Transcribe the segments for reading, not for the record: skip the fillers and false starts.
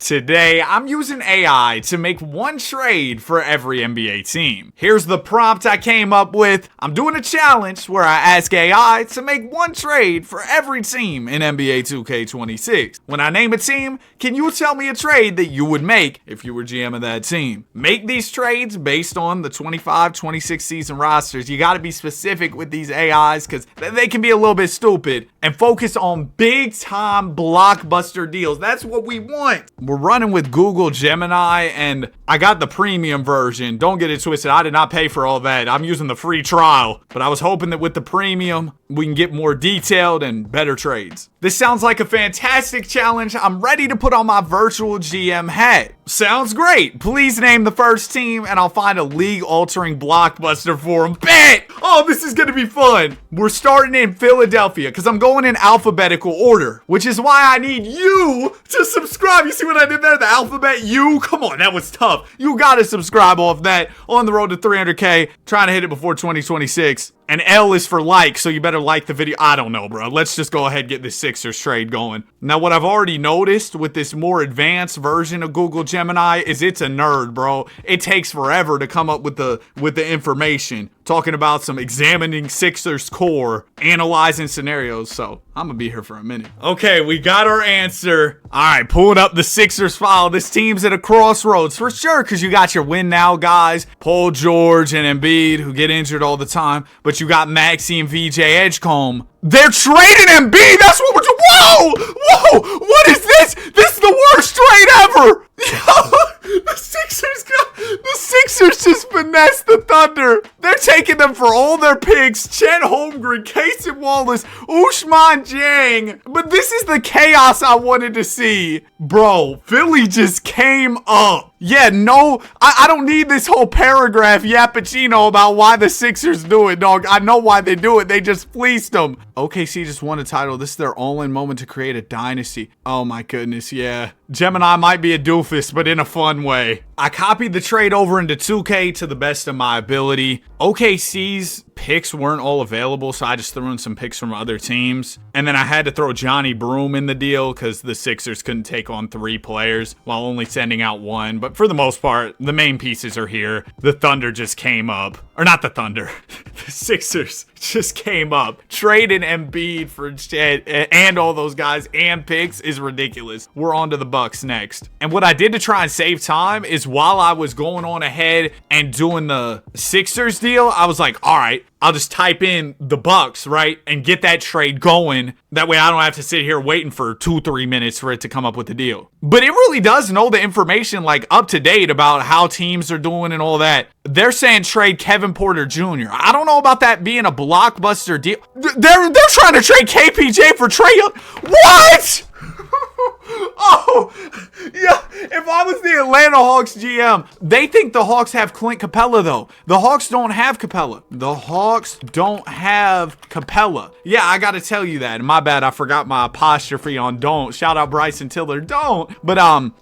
Today, I'm using AI to make one trade for every NBA team. Here's the prompt I came up with. I'm doing a challenge where I ask AI to make one trade for every team in NBA 2K26. When I name a team, can you tell me a trade that you would make if you were GM of that team? Make these trades based on the 25-26 season rosters. You got to be specific with these AIs because they can be a little bit stupid, and focus on big time blockbuster deals. That's what we want. We're running with Google Gemini, and I got the premium version. Don't get it twisted. I did not pay for all that. I'm using the free trial, but I was hoping that with the premium, we can get more detailed and better trades. This sounds like a fantastic challenge. I'm ready to put on my virtual GM hat. Sounds great. Please name the first team, and I'll find a league-altering blockbuster for them. Bet! Oh, this is gonna be fun. We're starting in Philadelphia, because I'm going in alphabetical order, which is why I need you to subscribe. You see what I did there? The alphabet U? Come on, that was tough. You gotta subscribe off that. On the road to 300K, trying to hit it before 2026. And L is for like, so you better like the video. I don't know, bro. Let's just go ahead and get this Sixers trade going. Now, what I've already noticed with this more advanced version of Google Gemini is it's a nerd, bro. It takes forever to come up with the information. Talking about some examining Sixers core, analyzing scenarios. So I'm gonna be here for a minute. Okay, we got our answer. All right, pulling up the Sixers file. This team's at a crossroads for sure, because you got your win now guys, Paul George and Embiid, who get injured all the time, but you got Maxey and VJ Edgecombe. They're trading Embiid. That's what we're doing. Whoa! What is this? This is the worst trade ever. The Sixers just finessed the Thunder. They're taking them for all their picks. Chet Holmgren, Casey Wallace, Ousmane Dieng. But this is the chaos I wanted to see. Bro, Philly just came up. Yeah, no, I don't need this whole paragraph Yappuccino about why the Sixers do it, dog. I know why they do it. They just fleeced them. OKC just won a title. This is their all-in moment to create a dynasty. Oh my goodness, yeah. Gemini might be a doofus, but in a fun way. I copied the trade over into 2K to the best of my ability. OKC's picks weren't all available, so I just threw in some picks from other teams. And then I had to throw Johnny Broom in the deal because the Sixers couldn't take on 3 players while only sending out 1. But for the most part, the main pieces are here. The Thunder just came up. Or not the Thunder. The Sixers just came up. Trading Embiid for Chet and all those guys and picks is ridiculous. We're on to the Bucks next. And what I did to try and save time is while I was going on ahead and doing the Sixers deal, I was like, all right, I'll just type in the Bucks, right? And get that trade going. That way I don't have to sit here waiting for 2-3 minutes for it to come up with the deal. But it really does know the information like up to date about how teams are doing and all that. They're saying trade Kevin Porter Jr. I don't know about that being a blockbuster deal. They're trying to trade KPJ for Trae Young. What? Oh, yeah. If I was the Atlanta Hawks GM, they think the Hawks have Clint Capella, though. The Hawks don't have Capella. The Hawks don't have Capella. Yeah, I got to tell you that. My bad. I forgot my apostrophe on don't. Shout out Bryson Tiller. Don't. But,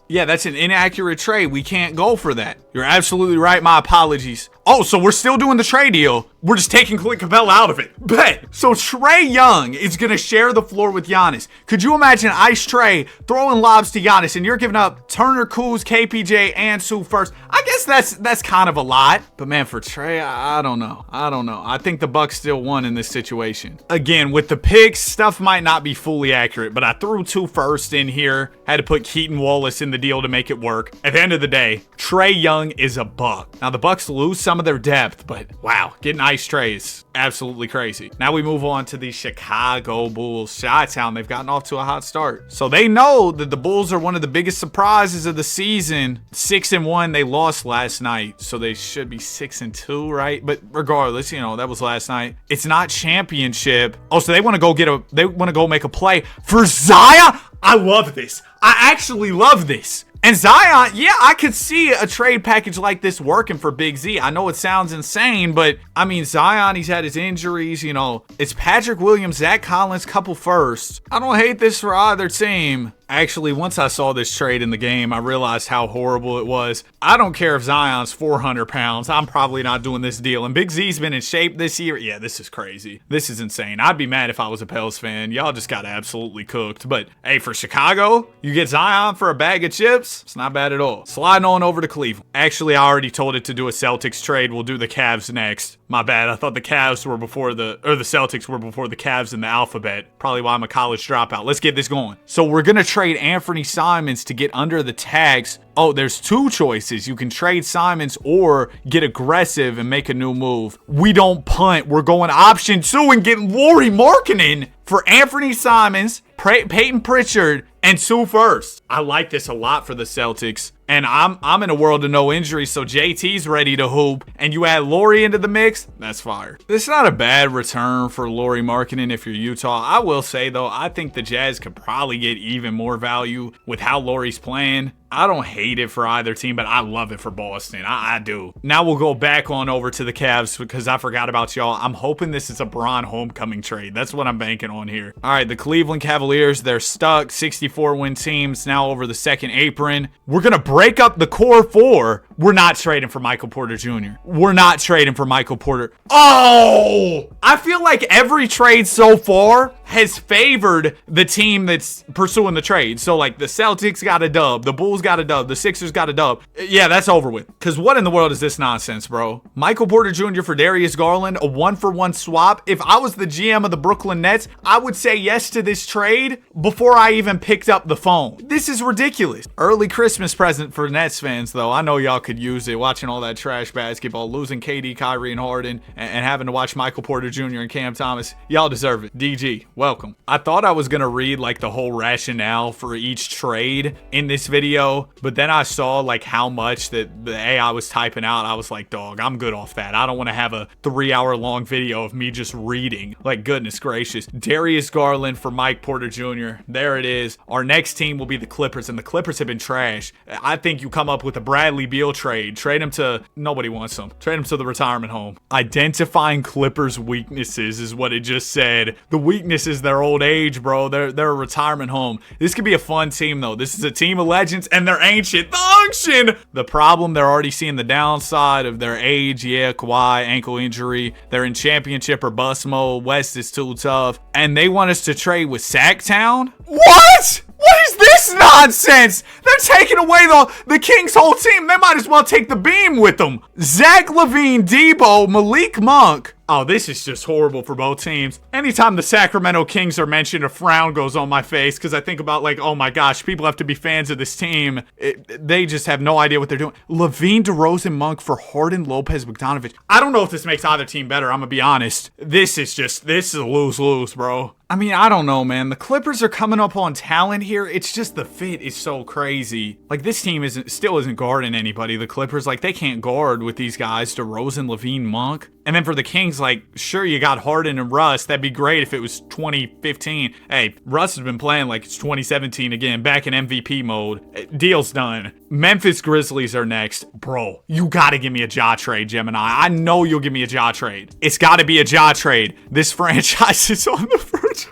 yeah, that's an inaccurate trade. We can't go for that. You're absolutely right. My apologies. Oh, so we're still doing the trade deal. We're just taking Clint Capella out of it. Bet. So Trae Young is going to share the floor with Giannis. Could you imagine Ice Trae throwing lobs to Giannis and you're giving up Turner, Kuz, KPJ, and Sue first? I guess that's kind of a lot. But man, for Trae, I don't know. I think the Bucks still won in this situation. Again, with the picks, stuff might not be fully accurate, but I threw 2 firsts in here. Had to put Keaton Wallace in the deal to make it work. At the end of the day, Trae Young is a Buck. Now the Bucks lose some of their depth, but wow, getting Ice Trae is absolutely crazy. Now we move on to the Chicago Bulls. Chi-Town, they've gotten off to a hot start. So they know that the Bulls are one of the biggest surprises of the season. 6-1, they lost last night, so they should be 6-2, right? But regardless, you know, that was last night. It's not championship. Oh, so they want to go make a play for Zion. I love this. I actually love this. And Zion, yeah, I could see a trade package like this working for Big Z. I know it sounds insane, but I mean, Zion, he's had his injuries, you know. It's Patrick Williams, Zach Collins, couple firsts. I don't hate this for either team. Actually, once I saw this trade in the game, I realized how horrible it was. I don't care if Zion's 400 pounds. I'm probably not doing this deal. And Big Z's been in shape this year. Yeah, this is crazy. This is insane. I'd be mad if I was a Pels fan. Y'all just got absolutely cooked. But hey, for Chicago, you get Zion for a bag of chips. It's not bad at all. Sliding on over to Cleveland. Actually, I already told it to do a Celtics trade. We'll do the Cavs next. My bad. I thought the Cavs were before the Celtics were before the Cavs in the alphabet. Probably why I'm a college dropout. Let's get this going. So we're going to trade Anthony Simons to get under the tax. Oh, there's two choices. You can trade Simons or get aggressive and make a new move. We don't punt. We're going option 2 and get Lauri Markkanen for Anthony Simons, Peyton Pritchard, and 2 firsts. I like this a lot for the Celtics. And I'm in a world of no injuries, so JT's ready to hoop. And you add Lauri into the mix, that's fire. This is not a bad return for Lauri Markkanen if you're Utah. I will say, though, I think the Jazz could probably get even more value with how Lauri's playing. I don't hate it for either team, but I love it for Boston. I do. Now we'll go back on over to the Cavs because I forgot about y'all. I'm hoping this is a Bron homecoming trade. That's what I'm banking on here. All right, the Cleveland Cavaliers, they're stuck. 64-win teams now over the second apron. We're going to break up the core 4. We're not trading for Michael Porter Jr. We're not trading for Michael Porter. Oh! I feel like every trade so far has favored the team that's pursuing the trade. So, like, the Celtics got a dub. The Bulls got a dub. The Sixers got a dub. Yeah, that's over with. Because what in the world is this nonsense, bro? Michael Porter Jr. for Darius Garland, a 1-for-1 swap. If I was the GM of the Brooklyn Nets, I would say yes to this trade before I even picked up the phone. This is ridiculous. Early Christmas present for Nets fans, though. I know y'all could use it. Watching all that trash basketball, losing KD, Kyrie, and Harden, and having to watch Michael Porter Jr. and Cam Thomas. Y'all deserve it. DG, welcome. I thought I was going to read like the whole rationale for each trade in this video, but then I saw like how much that the AI was typing out. I was like, dog, I'm good off that. I don't want to have a 3-hour-long video of me just reading. Like, goodness gracious. Darius Garland for Mike Porter Jr. There it is. Our next team will be the Clippers, and the Clippers have been trash. I think you come up with a Bradley Beal trade. Trade him to, nobody wants him. Trade him to the retirement home. Identifying Clippers weaknesses is what it just said. The weakness is their old age, bro. They're a retirement home. This could be a fun team, though. This is a team of legends, and they're ancient. The unction! The problem, they're already seeing the downside of their age. Yeah, Kawhi, ankle injury. They're in championship or bust mode. West is too tough. And they want us to trade with Sacktown? What? What is this nonsense? They're taking away the Kings' whole team. They might as well take the beam with them. Zach LaVine, Debo, Malik Monk. Oh, this is just horrible for both teams. Anytime the Sacramento Kings are mentioned, a frown goes on my face because I think about like, oh my gosh, people have to be fans of this team. They just have no idea what they're doing. LaVine, DeRozan, Monk for Harden, Lopez, Bogdanovich. I don't know if this makes either team better. I'm going to be honest. This is a lose-lose, bro. I mean, I don't know, man. The Clippers are coming up on talent here. It's just the fit is so crazy. Like, this team still isn't guarding anybody. The Clippers, like, they can't guard with these guys. DeRozan, LaVine, Monk. And then for the Kings, like, sure, you got Harden and Russ. That'd be great if it was 2015. Hey, Russ has been playing like it's 2017 again, back in MVP mode. Deal's done. Memphis Grizzlies are next. Bro, you gotta give me a Ja trade, Gemini. I know you'll give me a Ja trade. It's gotta be a Ja trade. This franchise is on the verge.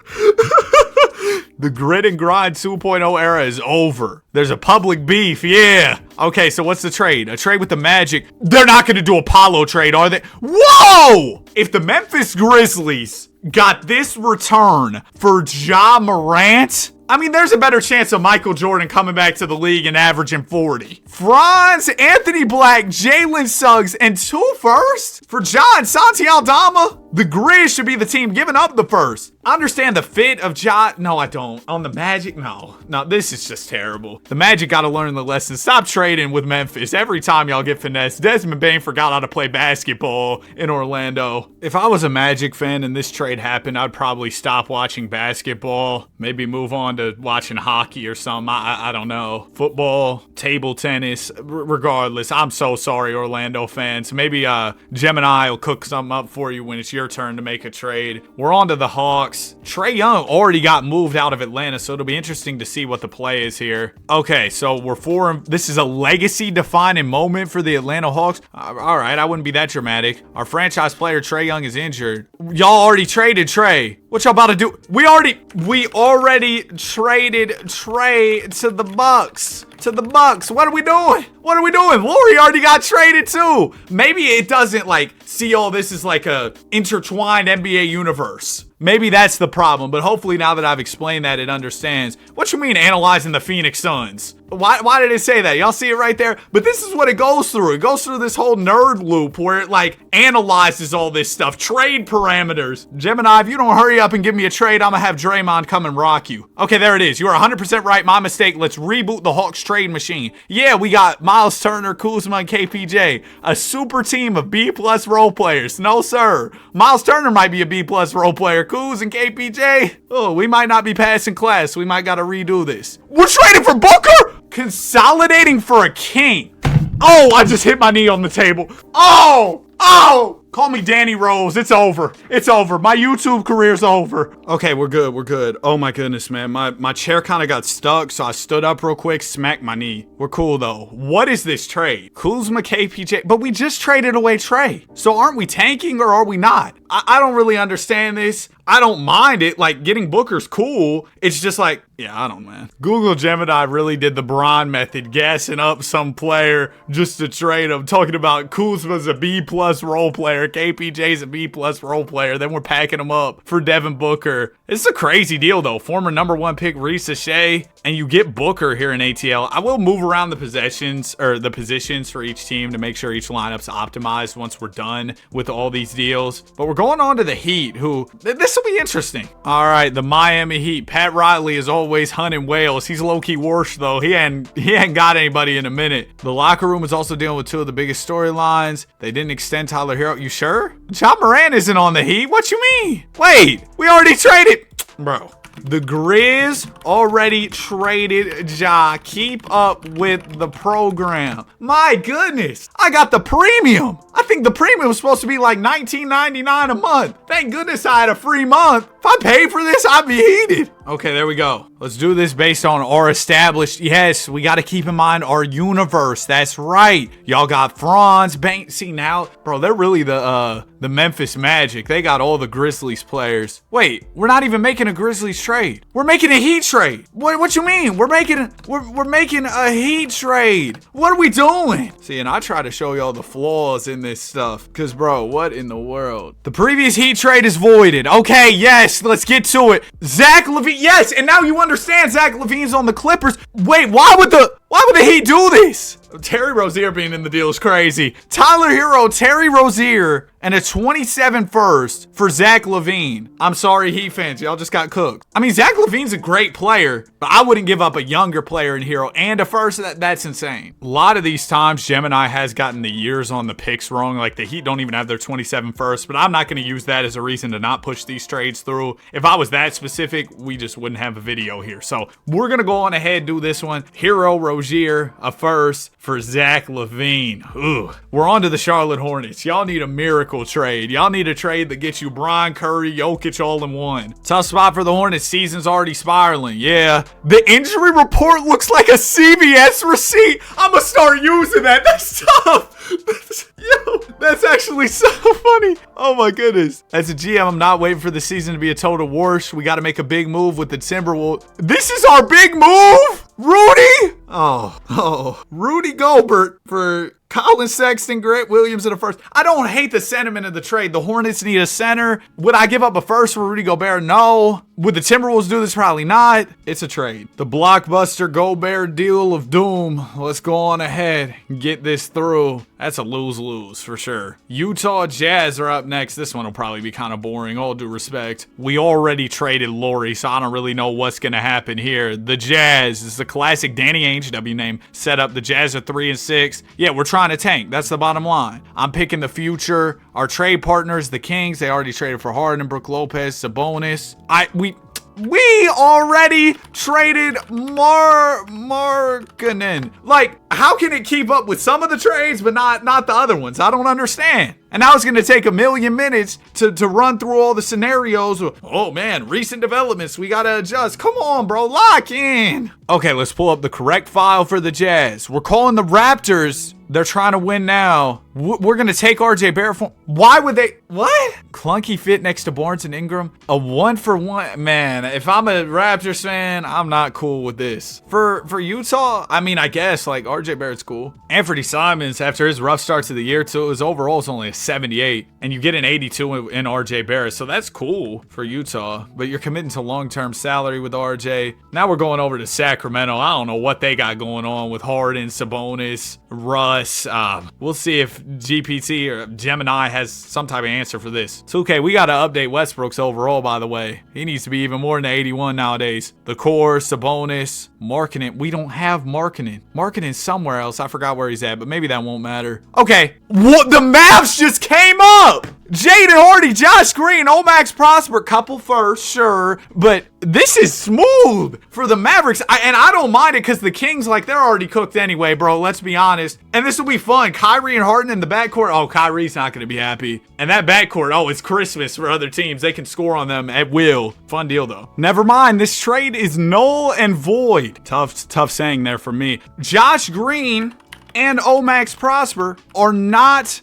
The grit and grind 2.0 era is over. There's a public beef, yeah. Okay, so what's the trade? A trade with the Magic. They're not going to do a Paolo trade, are they? Whoa! If the Memphis Grizzlies got this return for Ja Morant, I mean, there's a better chance of Michael Jordan coming back to the league and averaging 40. Franz, Anthony Black, Jalen Suggs, and 2 firsts for John Santi Aldama. The Grizz should be the team giving up the first. I understand the fit of Ja. No, I don't. On the Magic, no. No, this is just terrible. The Magic got to learn the lesson. Stop trading with Memphis. Every time y'all get finessed, Desmond Bane forgot how to play basketball in Orlando. If I was a Magic fan and this trade happened, I'd probably stop watching basketball. Maybe move on to watching hockey or something. I don't know. Football. table tennis. Regardless, I'm so sorry, Orlando fans. Maybe Gemini will cook something up for you when it's your turn to make a trade. We're on to the Hawks. Trae Young already got moved out of Atlanta, so it'll be interesting to see what the play is here. Okay, so we're this is a legacy-defining moment for the Atlanta Hawks. All right, I wouldn't be that dramatic. Our franchise player, Trae Young, is injured. Y'all already traded Trae. What y'all about to do? We already traded Trae to the Bucks. What are we doing? Laurie already got traded too. Maybe it doesn't see all this as a intertwined NBA universe. Maybe that's the problem, but hopefully now that I've explained that, it understands. What you mean analyzing the Phoenix Suns? Why did it say that? Y'all see it right there? But this is what it goes through. It goes through this whole nerd loop where it analyzes all this stuff. Trade parameters. Gemini, if you don't hurry up and give me a trade, I'm gonna have Draymond come and rock you. Okay, there it is. You are 100% right. My mistake. Let's reboot the Hawks trade machine. Yeah, we got Miles Turner, Kuzma, and KPJ. A super team of B+ role players. No, sir. Miles Turner might be a B+ role player. Kuz and KPJ. Oh, we might not be passing class. We might gotta redo this. We're trading for Booker? Consolidating for a king. Oh, I just hit my knee on the table. Oh! Call me Danny Rose. It's over. My YouTube career's over. Okay, we're good. Oh my goodness, man. My chair kind of got stuck, so I stood up real quick, smacked my knee. We're cool though. What is this trade? Kuzma, KPJ, but we just traded away Trae. So aren't we tanking or are we not? I don't really understand this. I don't mind it. Getting Booker's cool. It's just yeah, I don't know, man. Google Gemini really did the Bron method, gassing up some player just to trade him. Talking about Kuzma's a B+ role player, KPJ's a B+ role player. Then we're packing him up for Devin Booker. It's a crazy deal, though. Former #1 pick Reese Shea, and you get Booker here in ATL. I will move around the positions for each team to make sure each lineup's optimized once we're done with all these deals. But we're going on to the Heat, who this will be interesting. All right, the Miami Heat. Pat Riley is always hunting whales. He's low-key worse though. He hadn't got anybody in a minute. The locker room is also dealing with two of the biggest storylines. They didn't extend Tyler Hero. You sure? John Moran isn't on the Heat. What you mean? Wait, we already traded, bro. The Grizz already traded Ja. Keep up with the program. My goodness. I got the premium. I think the premium was supposed to be $19.99 a month. Thank goodness I had a free month. If I paid for this, I'd be heated. Okay, there we go. Let's do this based on our established. Yes, we got to keep in mind our universe. That's right. Y'all got Franz, Bank. See now, bro, they're really the Memphis Magic. They got all the Grizzlies players. Wait, we're not even making a Grizzlies trade. We're making a Heat trade. What you mean? We're making a Heat trade. What are we doing? See, and I try to show y'all the flaws in this stuff. Cause bro, what in the world? The previous Heat trade is voided. Okay, yes, let's get to it. Zach LaVine, yes, and now you understand Zach LaVine's on the Clippers. Wait, why would the Heat do this? Terry Rozier being in the deal is crazy. Tyler Hero, Terry Rozier, and a 27 first for Zach LaVine. I'm sorry, Heat fans. Y'all just got cooked. I mean, Zach LaVine's a great player, but I wouldn't give up a younger player in Hero and a first. That's insane. A lot of these times, Gemini has gotten the years on the picks wrong. The Heat don't even have their 27 first, but I'm not going to use that as a reason to not push these trades through. If I was that specific, we just wouldn't have a video here. So we're going to go on ahead and do this one. Hero, Rozier, a first for Zach LaVine. Ooh. We're on to the Charlotte Hornets. Y'all need a miracle trade. Y'all need a trade that gets you Bron, Curry, Jokic all in one. Tough spot for the Hornets. Season's already spiraling. Yeah. The injury report looks like a CVS receipt. I'm gonna start using that. That's tough. Yo, that's actually so funny. Oh my goodness. As a GM, I'm not waiting for the season to be a total wash. We got to make a big move with the Timberwolves. This is our big move? Rudy? Oh, Rudy Gobert for Colin Sexton, Grant Williams in the first. I don't hate the sentiment of the trade. The Hornets need a center. Would I give up a first for Rudy Gobert? No. Would the Timberwolves do this? Probably not. It's a trade. The Blockbuster Gobert deal of doom. Let's go on ahead and get this through. That's a lose-lose for sure. Utah Jazz are up next. This one will probably be kind of boring, all due respect. We already traded Laurie, so I don't really know what's going to happen here. The Jazz is the classic Danny Ainge W name setup. The Jazz are 3-6. Yeah, we're trying to tank. That's the bottom line. I'm picking the future. Our trade partners, the Kings, they already traded for Harden, Brook Lopez, Sabonis. We already traded Markkanen. Like, how can it keep up with some of the trades, but not the other ones? I don't understand. And now it's going to take a million minutes to run through all the scenarios. Oh, man, recent developments. We got to adjust. Come on, bro. Lock in. Okay, let's pull up the correct file for the Jazz. We're calling the Raptors. They're trying to win now. We're going to take RJ Barrett for... Why would they... What? Clunky fit next to Barnes and Ingram. A 1-for-1. Man, if I'm a Raptors fan, I'm not cool with this. For Utah, I mean, I guess, like, RJ Barrett's cool. Anthony Simons, after his rough start to the year, too, his overall is only a 78. And you get an 82 in RJ Barrett, so that's cool for Utah. But you're committing to long-term salary with RJ. Now we're going over to Sacramento. I don't know what they got going on with Harden, Sabonis, Russ. We'll see if GPT or Gemini has some type of answer for this. So, okay, we got to update Westbrook's overall, by the way. He needs to be even more than 81 nowadays. The core, Sabonis, Markkanen. We don't have Markkanen. Markkanen's somewhere else. I forgot where he's at, but maybe that won't matter. Okay, what? The Mavs just came up! Jaden Hardy, Josh Green, Omax Prosper, couple first, sure, but this is smooth for the Mavericks, and I don't mind it because the Kings, like, they're already cooked anyway, bro, let's be honest, and this will be fun. Kyrie and Harden in the backcourt, oh, Kyrie's not going to be happy, and that backcourt, oh, it's Christmas for other teams. They can score on them at will. Fun deal, though. Never mind, this trade is null and void. Tough saying there for me. Josh Green and Omax Prosper are not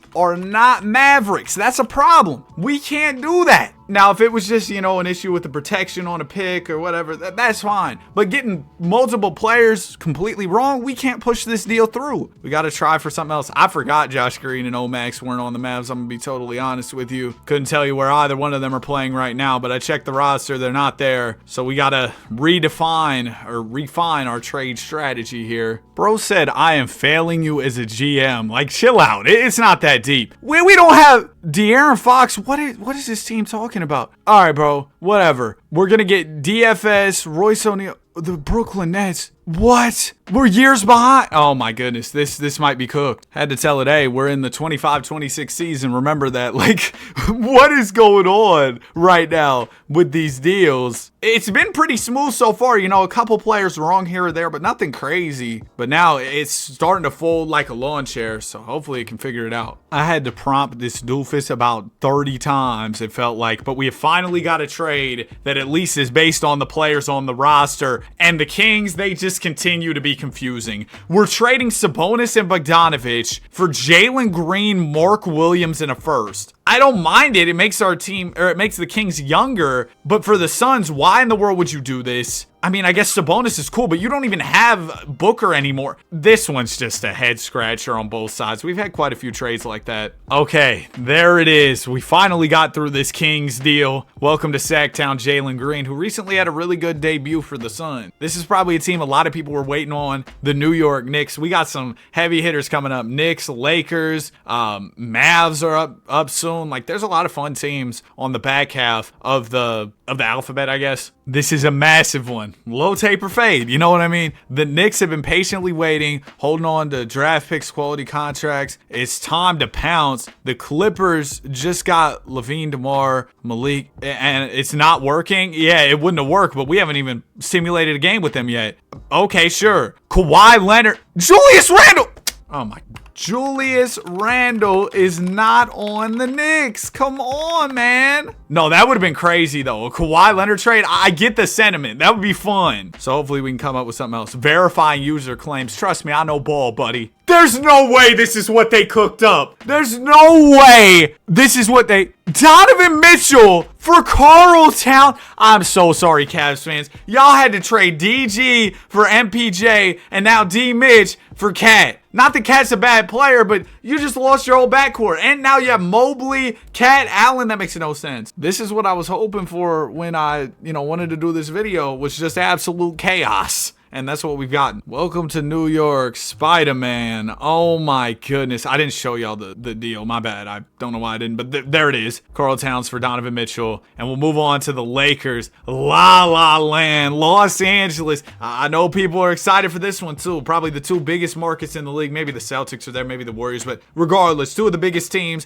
Mavericks. That's a problem. We can't do that. Now, if it was just, you know, an issue with the protection on a pick or whatever, that's fine. But getting multiple players completely wrong, we can't push this deal through. We got to try for something else. I forgot Josh Green and Omax weren't on the Mavs. I'm going to be totally honest with you. Couldn't tell you where either one of them are playing right now, but I checked the roster. They're not there. So we got to redefine or refine our trade strategy here. Bro said, I am failing you as a GM. Like, chill out. It's not that deep. We don't have De'Aaron Fox. What is this team talking about? All right, bro, whatever. We're gonna get DFS, Royce O'Neal, the Brooklyn Nets. What? We're years behind. Oh my goodness, this might be cooked. Had to tell it, hey, we're in the 25-26 season. Remember that. Like, what is going on right now with these deals? It's been pretty smooth so far. You know, a couple players wrong here or there, but nothing crazy. But now it's starting to fold like a lawn chair, so hopefully it can figure it out. I had to prompt this doofus about 30 times, it felt like, but we have finally got a trade that at least is based on the players on the roster, and the Kings, they just continue to be confusing. We're trading Sabonis and Bogdanovic for Jalen Green, Mark Williams, and a first. I don't mind it. It makes our team, or it makes the Kings younger, but for the Suns, why in the world would you do this? I mean, I guess Sabonis is cool, but you don't even have Booker anymore. This one's just a head scratcher on both sides. We've had quite a few trades like that. Okay, there it is. We finally got through this Kings deal. Welcome to Sacktown, Jalen Green, who recently had a really good debut for the Suns. This is probably a team a lot of people were waiting on, the New York Knicks. We got some heavy hitters coming up. Knicks, Lakers, Mavs are up soon. Like, there's a lot of fun teams on the back half of the alphabet, I guess. This is a massive one. Low taper fade, you know what I mean? The Knicks have been patiently waiting, holding on to draft picks, quality contracts. It's time to pounce. The Clippers just got Levine, DeMar, Malik, and it's not working. Yeah, it wouldn't have worked, but we haven't even simulated a game with them yet. Okay, sure. Kawhi Leonard, Julius Randle. Oh my, Julius Randle is not on the Knicks. Come on, man. No, that would have been crazy, though. A Kawhi Leonard trade, I get the sentiment. That would be fun. So hopefully we can come up with something else. Verifying user claims. Trust me, I know ball, buddy. There's no way this is what they cooked up. There's no way this is what they... Donovan Mitchell for Carl Town. I'm so sorry, Cavs fans. Y'all had to trade DG for MPJ and now D Mitch for Cat. Not that Cat's a bad player, but you just lost your whole backcourt. And now you have Mobley, Cat, Allen. That makes no sense. This is what I was hoping for when I, wanted to do this video, was just absolute chaos. And that's what we've gotten. Welcome to New York, Spider-Man. Oh my goodness. I didn't show y'all the deal. My bad. I don't know why I didn't, but there it is. Karl Towns for Donovan Mitchell. And we'll move on to the Lakers. La La Land, Los Angeles. I know people are excited for this one too. Probably the two biggest markets in the league. Maybe the Celtics are there, maybe the Warriors. But regardless, two of the biggest teams,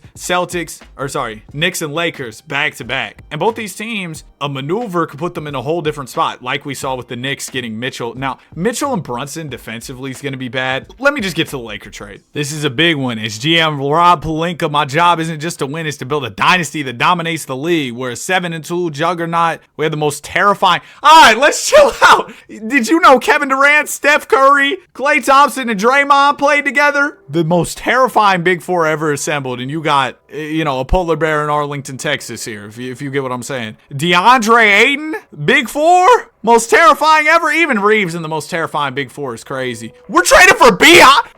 Knicks and Lakers, back to back. And both these teams, a maneuver could put them in a whole different spot, like we saw with the Knicks getting Mitchell. Now, Mitchell and Brunson defensively is going to be bad. Let me just get to the Laker trade. This is a big one. As GM Rob Pelinka, my job isn't just to win, it's to build a dynasty that dominates the league. We're a 7-2 juggernaut. We have the most terrifying. All right, let's chill out. Did you know Kevin Durant, Steph Curry, Klay Thompson, and Draymond played together? The most terrifying Big Four ever assembled, and you got, a polar bear in Arlington, Texas here, if you get what I'm saying. DeAndre Ayton, Big Four, most terrifying ever. Even Reeves in the most terrifying Big Four is crazy. We're trading for B.I.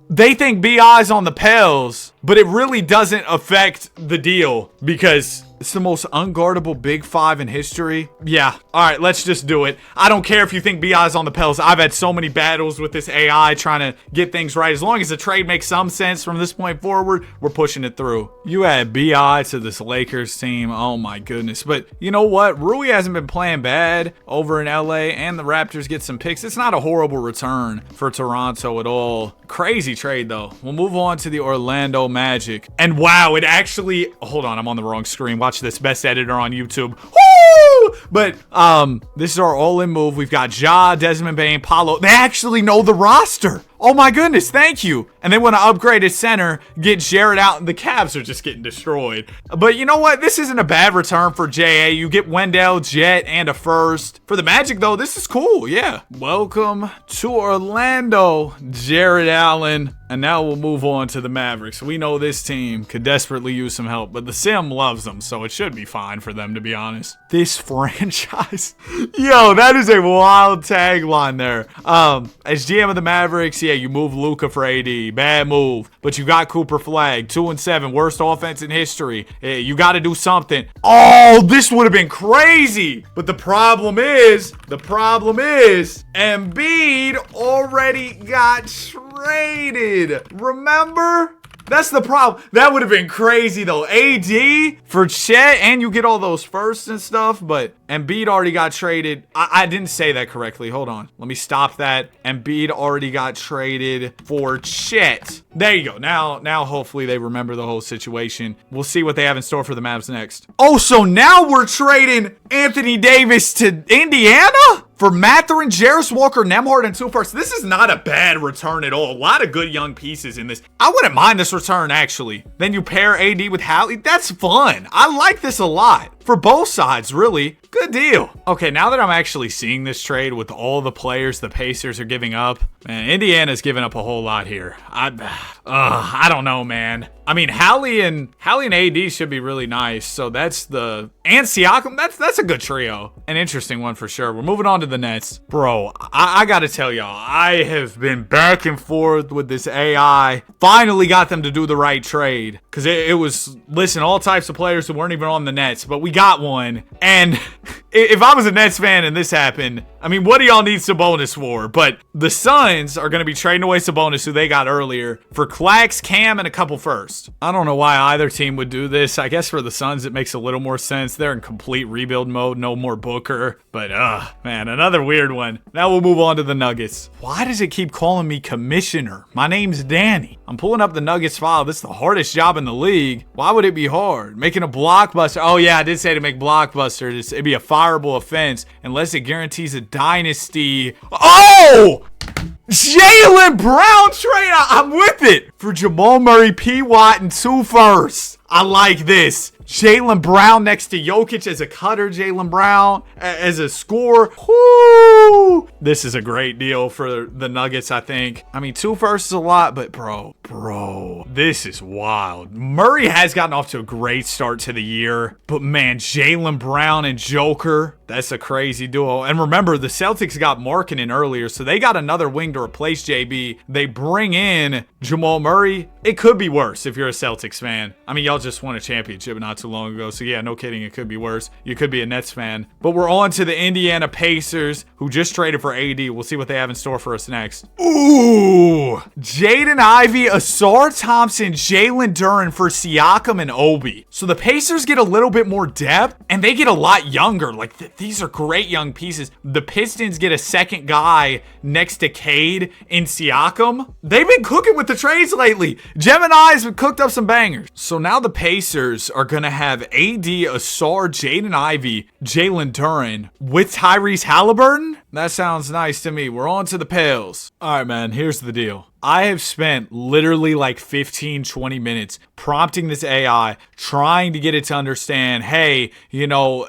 They think B.I.'s on the Pels, but it really doesn't affect the deal because it's the most unguardable Big Five in history. Yeah. All right, let's just do it. I don't care if you think B.I.'s on the Pels. I've had so many battles with this AI trying to get things right. As long as the trade makes some sense from this point forward, we're pushing it through. You add B.I. to this Lakers team. Oh, my goodness. But you know what? Rui hasn't been playing bad over in L.A., and the Raptors get some picks. It's not a horrible return for Toronto at all. Crazy trade, though. We'll move on to the Orlando Magic. And wow, it actually... Hold on, I'm on the wrong screen. Watch this. Best editor on YouTube. Woo! But this is our all-in move. We've got Ja, Desmond Bane, Paolo. They actually know the roster. Oh my goodness, thank you. And they want to upgrade his center, get Jarrett out, and the Cavs are just getting destroyed. But you know what? This isn't a bad return for JA. You get Wendell, Jet, and a first. For the Magic, though, this is cool, yeah. Welcome to Orlando, Jarrett Allen. And now we'll move on to the Mavericks. We know this team could desperately use some help, but the sim loves them, so it should be fine for them, to be honest. This franchise. Yo, that is a wild tagline there. As GM of the Mavericks, yeah, you move Luka for AD. Bad move. But you got Cooper Flag. 2-7. Worst offense in history. You got to do something. Oh, this would have been crazy. But the problem is, Embiid already got traded. Remember? That's the problem. That would have been crazy, though. AD for Chet, and you get all those firsts and stuff, but Embiid already got traded. I didn't say that correctly. Hold on. Let me stop that. Embiid already got traded for Chet. There you go. Now hopefully they remember the whole situation. We'll see what they have in store for the Mavs next. Oh, so now we're trading Anthony Davis to Indiana? For Mathurin, Jarris Walker, Nembhard, and 2 firsts. This is not a bad return at all. A lot of good young pieces in this. I wouldn't mind this return, actually. Then you pair AD with Hallie. That's fun. I like this a lot. For both sides, really. Good deal. Okay, now that I'm actually seeing this trade with all the players the Pacers are giving up, man, Indiana's giving up a whole lot here. I don't know, man. I mean, Hallie and AD should be really nice. So that's the... And Siakam, that's a good trio. An interesting one for sure. We're moving on to the Nets. Bro, I gotta tell y'all, I have been back and forth with this AI. Finally got them to do the right trade. Because it was, listen, all types of players who weren't even on the Nets. But we got one. And if I was a Nets fan and this happened, I mean, what do y'all need Sabonis for? But the Suns are going to be trading away Sabonis, who they got earlier, for Clax, Cam, and a couple firsts. I don't know why either team would do this. I guess for the Suns, it makes a little more sense. They're in complete rebuild mode. No more Booker. But, man, another weird one. Now we'll move on to the Nuggets. Why does it keep calling me commissioner? My name's Danny. I'm pulling up the Nuggets file. This is the hardest job in the league. Why would it be hard? Making a blockbuster. Oh, yeah, I did say to make blockbuster. It'd be a fireable offense unless it guarantees a dynasty. Oh! Jaylen Brown trade. I'm with it. For Jamal Murray, P. Watt, and 2 firsts. I like this. Jaylen Brown next to Jokic as a cutter. Jaylen Brown as a scorer. Whoo! This is a great deal for the Nuggets, I think. I mean, 2 firsts is a lot, but bro, this is wild. Murray has gotten off to a great start to the year, but man, Jaylen Brown and Joker, that's a crazy duo. And remember, the Celtics got Markkanen earlier, so they got another wing to replace JB. They bring in Jamal Murray. It could be worse if you're a Celtics fan. I mean, y'all just won a championship not too long ago, so yeah, no kidding, it could be worse. You could be a Nets fan. But we're on to the Indiana Pacers, who just traded for for AD. We'll see what they have in store for us next. Ooh, Jaden Ivey, Asar Thompson, Jalen Duren for Siakam and Obi. So the Pacers get a little bit more depth, and they get a lot younger. Like, these are great young pieces. The Pistons get a second guy next to Cade in Siakam. They've been cooking with the trades lately. Gemini's have cooked up some bangers. So now the Pacers are going to have AD, Asar, Jaden Ivey, Jalen Duren with Tyrese Halliburton. That sounds nice to me. We're on to the Pels. All right, man, here's the deal. I have spent literally like 15, 20 minutes prompting this AI, trying to get it to understand, hey, you know,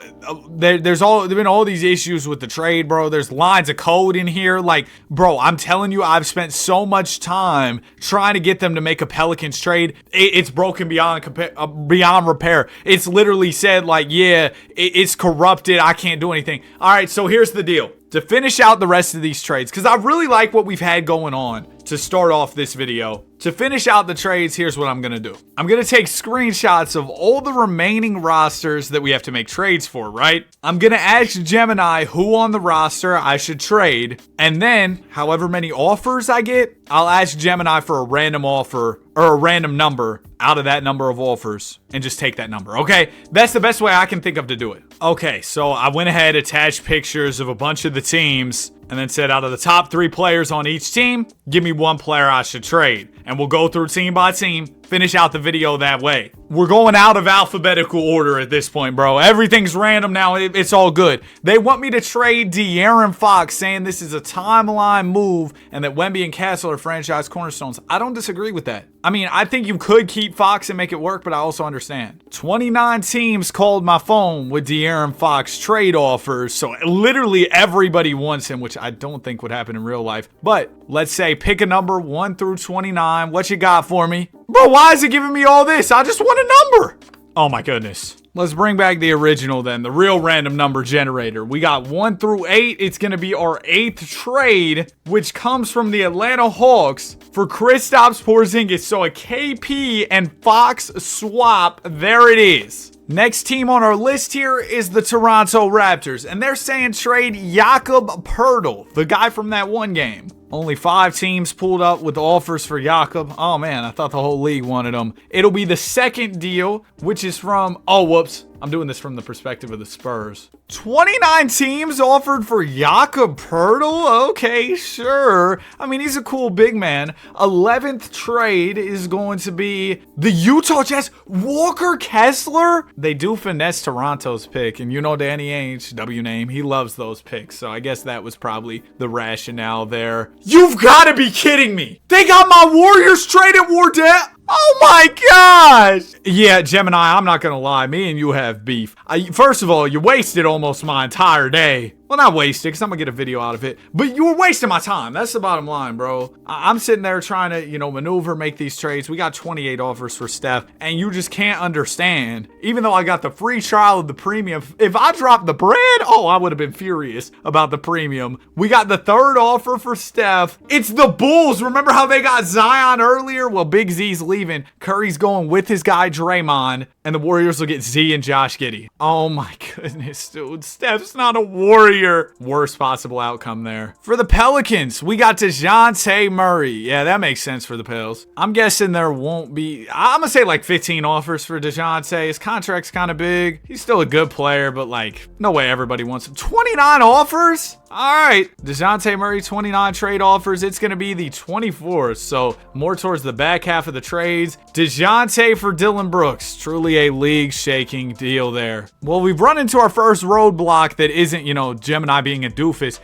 there've been all these issues with the trade, bro. There's lines of code in here. Like, bro, I'm telling you, I've spent so much time trying to get them to make a Pelicans trade. It's broken beyond repair. It's literally said like, yeah, it's corrupted. I can't do anything. All right, so here's the deal. To finish out the rest of these trades, because I really like what we've had going on to start off this video. To finish out the trades, here's what I'm going to do. I'm going to take screenshots of all the remaining rosters that we have to make trades for, right? I'm going to ask Gemini who on the roster I should trade. And then, however many offers I get, I'll ask Gemini for a random offer or a random number out of that number of offers and just take that number, okay? That's the best way I can think of to do it. Okay, so I went ahead, attached pictures of a bunch of the teams, and then said out of the top 3 players on each team, give me one player I should trade. And we'll go through team by team, finish out the video that way. We're going out of alphabetical order at this point, bro. Everything's random now. It's all good. They want me to trade De'Aaron Fox, saying this is a timeline move and that Wemby and Castle are franchise cornerstones. I don't disagree with that. I mean, I think you could keep Fox and make it work, but I also understand. 29 teams called my phone with De'Aaron Fox trade offers, so literally everybody wants him, which I don't think would happen in real life. But let's say pick a number 1 through 29. What you got for me? Bro, why is it giving me all this? I just want a number. Oh my goodness. Let's bring back the original then, the real random number generator. We got 1 through 8. It's going to be our 8th trade, which comes from the Atlanta Hawks for Kristaps Porzingis. So a KP and Fox swap. There it is. Next team on our list here is the Toronto Raptors, and they're saying trade Jakob Poeltl, the guy from that one game. Only 5 teams pulled up with offers for Jakob. Oh man, I thought the whole league wanted him. It'll be the second deal, which is from, oh whoops, I'm doing this from the perspective of the Spurs. 29 teams offered for Jakob Poeltl? Okay, sure. I mean, he's a cool big man. 11th trade is going to be the Utah Jazz. Walker Kessler? They do finesse Toronto's pick, and you know Danny Ainge, W name, he loves those picks, so I guess that was probably the rationale there. You've got to be kidding me! They got my Warriors traded, Wardell! Oh my gosh! Yeah, Gemini, I'm not gonna lie. Me and you have beef. First of all, you wasted almost my entire day. Well, not wasted, because I'm gonna get a video out of it. But you were wasting my time. That's the bottom line, bro. I'm sitting there trying to, you know, maneuver, make these trades. We got 28 offers for Steph, and you just can't understand. Even though I got the free trial of the premium, if I dropped the bread, oh, I would have been furious about the premium. We got the 3rd offer for Steph. It's the Bulls. Remember how they got Zion earlier? Well, Big Z's leaving. Curry's going with his guy Draymond, and the Warriors will get Z and Josh Giddey. Oh my goodness, dude. Steph's not a Warrior. Worst possible outcome there. For the Pelicans, we got DeJounte Murray. Yeah, that makes sense for the Pels. I'm guessing there won't be, I'm gonna say like 15 offers for DeJounte. His contract's kind of big. He's still a good player, but like, no way everybody wants him. 29 offers? All right, DeJounte Murray, 29 trade offers. It's going to be the 24th, so more towards the back half of the trades. DeJounte for Dylan Brooks. Truly a league-shaking deal there. Well, we've run into our first roadblock that isn't, you know, Gemini being a doofus.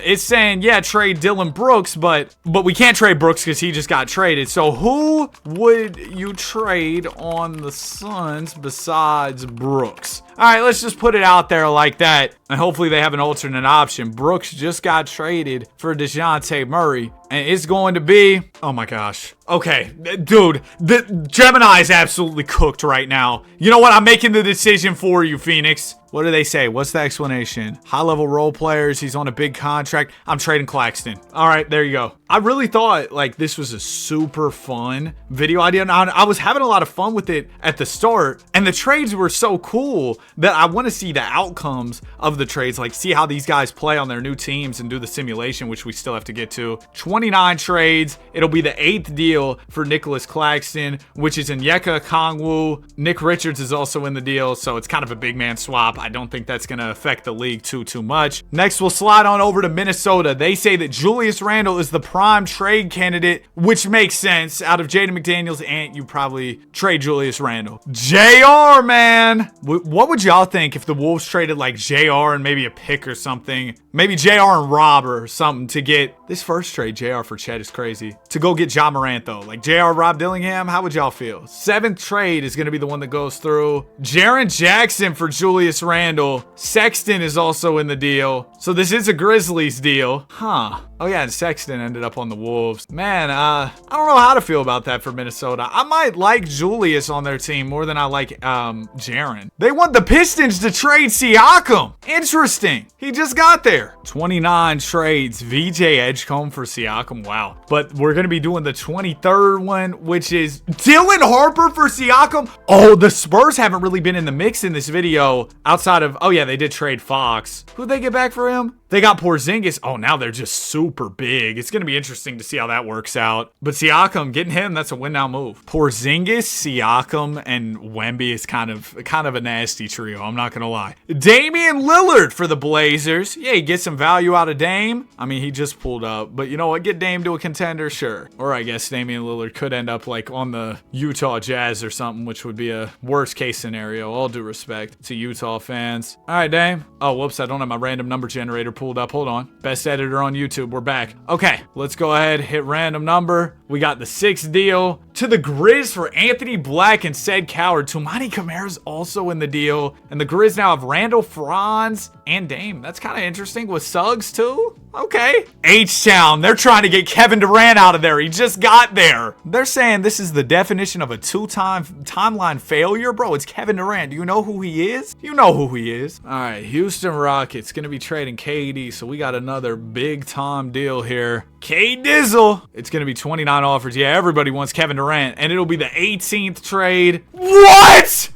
It's saying, yeah, trade Dylan Brooks, but we can't trade Brooks because he just got traded. So who would you trade on the Suns besides Brooks? All right, let's just put it out there like that, and hopefully they have an alternate option. Brooks just got traded for DeJounte Murray, and it's going to be, oh my gosh. Okay, dude, the Gemini is absolutely cooked right now. You know what? I'm making the decision for you, Phoenix. What do they say? What's the explanation? High-level role players. He's on a big contract. I'm trading Claxton. All right, there you go. I really thought like this was a super fun video idea. And I was having a lot of fun with it at the start, and the trades were so cool that I want to see the outcomes of the trades, like see how these guys play on their new teams and do the simulation, which we still have to get to. 29 trades. It'll be the 8th deal for Nicholas Claxton, which is Onyeka Okongwu. Nick Richards is also in the deal, so it's kind of a big man swap. I don't think that's going to affect the league too much. Next, we'll slide on over to Minnesota. They say that Julius Randle is the prime trade candidate, which makes sense. Out of Jaden McDaniels and you probably trade Julius Randle. JR, man. What would y'all think if the Wolves traded like JR and maybe a pick or something? Maybe JR and Rob or something to get this first trade. JR for Chet is crazy. To go get Ja Morant though. Like JR, Rob Dillingham, how would y'all feel? 7th trade is going to be the one that goes through. Jaren Jackson for Julius Randle. Sexton is also in the deal. So this is a Grizzlies deal. Huh. Oh yeah, and Sexton ended up on the Wolves. Man, I don't know how to feel about that for Minnesota. I might like Julius on their team more than I like Jaren. They want the Pistons to trade Siakam. Interesting. He just got there. 29 trades. VJ Edgecombe for Siakam. Wow. But we're going to be doing the 23rd one, which is Dylan Harper for Siakam. Oh, the Spurs haven't really been in the mix in this video outside of, oh yeah, they did trade Fox. Who'd they get back for him? They got Porzingis. Oh, now they're just super big. It's going to be interesting to see how that works out. But Siakam, getting him, that's a win now move. Porzingis, Siakam, and Wemby is kind of a nasty trio. I'm not going to lie. Damian Lillard for the Blazers. Yeah, he gets some value out of Dame. I mean, he just pulled up. But you know what? Get Dame to a contender, sure. Or I guess Damian Lillard could end up like on the Utah Jazz or something, which would be a worst case scenario. All due respect to Utah fans. All right, Dame. Oh, whoops. I don't have my random number generator pulled up. Hold on. Best editor on YouTube. We're back. Okay, let's go ahead, hit random number. We got the 6th deal to the Grizz for Anthony Black and Said Coward. Toumani Kamara's also in the deal. And the Grizz now have Randall Franz and Dame. That's kind of interesting with Suggs too. Okay. H-Town. They're trying to get Kevin Durant out of there. He just got there. They're saying this is the definition of a 2-time timeline failure. Bro, it's Kevin Durant. Do you know who he is? You know who he is. All right. Houston Rockets going to be trading KD. So we got another big time deal here. K-Dizzle. It's going to be 29 offers. Yeah, everybody wants Kevin Durant. And it'll be the 18th trade. What?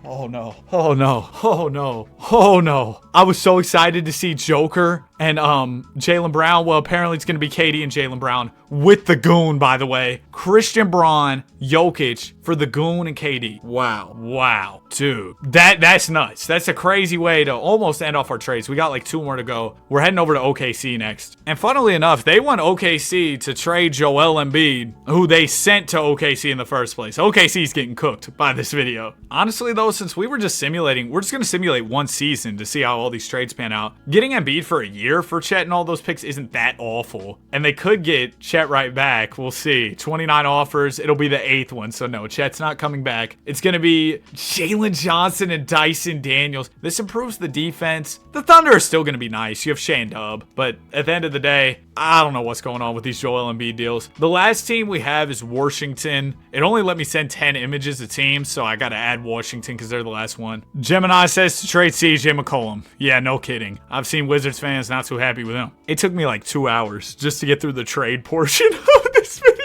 Oh no. Oh no. Oh no. Oh no. I was so excited to see Joker and Jaylen Brown. Well, apparently it's going to be KD and Jaylen Brown with the Goon, by the way. Christian Braun, Jokic for the Goon and KD. Wow. Wow. Dude, that's nuts. That's a crazy way to almost end off our trades. We got like 2 more to go. We're heading over to OKC next. And funnily enough, they want OKC to trade Joel Embiid, who they sent to OKC in the first place. OKC's getting cooked by this video. Honestly, though, since we were just simulating, we're just going to simulate one season to see how all these trades pan out. Getting Embiid for a year for Chet and all those picks isn't that awful. And they could get Chet right back. We'll see. 29 offers. It'll be the 8th one. So no, Chet's not coming back. It's going to be Jalen Johnson and Dyson Daniels. This improves the defense. The Thunder are still going to be nice. You have Shea and Dub. But at the end of the day, I don't know what's going on with these Joel Embiid deals. The last team we have is Washington. It only let me send 10 images of teams, so I got to add Washington because they're the last one. Gemini says to trade CJ McCollum. Yeah, no kidding. I've seen Wizards fans not too happy with him. It took me like 2 hours just to get through the trade portion of this video.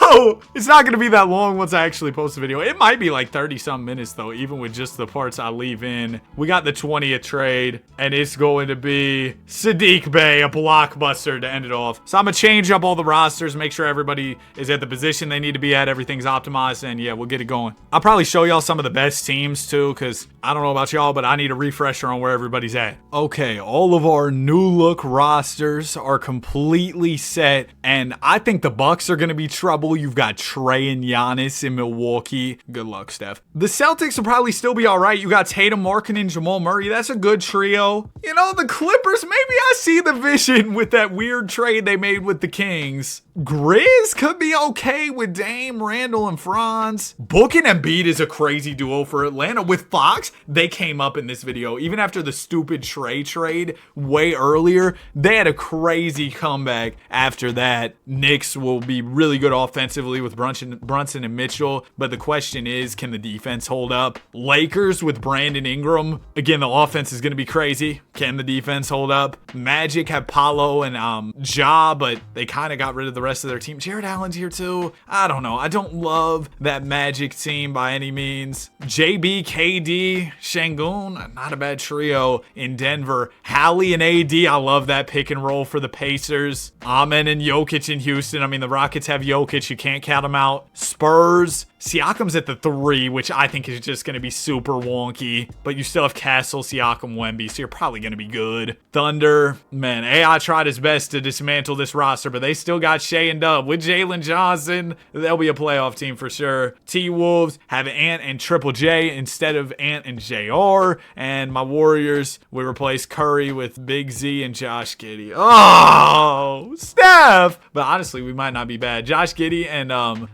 Yo, it's not going to be that long once I actually post the video. It might be like 30-some minutes, though, even with just the parts I leave in. We got the 20th trade, and it's going to be Sadiq Bey, a blockbuster to end it off. So I'm going to change up all the rosters, make sure everybody is at the position they need to be at, everything's optimized, and yeah, we'll get it going. I'll probably show y'all some of the best teams, too, because I don't know about y'all, but I need a refresher on where everybody's at. Okay, all of our new look rosters are completely set, and I think the Bucks are going to be trouble. You've got Trae and Giannis in Milwaukee. Good luck, Steph. The Celtics will probably still be all right. You got Tatum, Markkanen, and Jamal Murray. That's a good trio. You know, the Clippers, maybe I see the vision with that weird trade they made with the Kings. Grizz could be okay with Dame, Randall, and Franz. Book and Embiid is a crazy duo for Atlanta. With Fox, they came up in this video. Even after the stupid Trae trade way earlier, they had a crazy comeback after that. Knicks will be really good offensively with Brunson and Mitchell, but the question is, can the defense hold up? Lakers with Brandon Ingram. Again, the offense is going to be crazy. Can the defense hold up? Magic have Paolo and Ja, but they kind of got rid of the rest of their team. Jared Allen's here too. I don't know. I don't love that Magic team by any means. JB, KD, Şengün, not a bad trio in Denver. Hallie and AD, I love that pick and roll for the Pacers. Amen and Jokic in Houston. I mean, the Rockets have Jokic. You can't count them out. Spurs. Siakam's at the 3, which I think is just going to be super wonky. But you still have Castle, Siakam, Wemby, so you're probably going to be good. Thunder, man, AI tried his best to dismantle this roster, but they still got Shea and Dub. With Jalen Johnson, they'll be a playoff team for sure. T-Wolves have Ant and Triple J instead of Ant and JR. And my Warriors, we replace Curry with Big Z and Josh Giddey. Oh, Steph! But honestly, we might not be bad. Josh Giddey and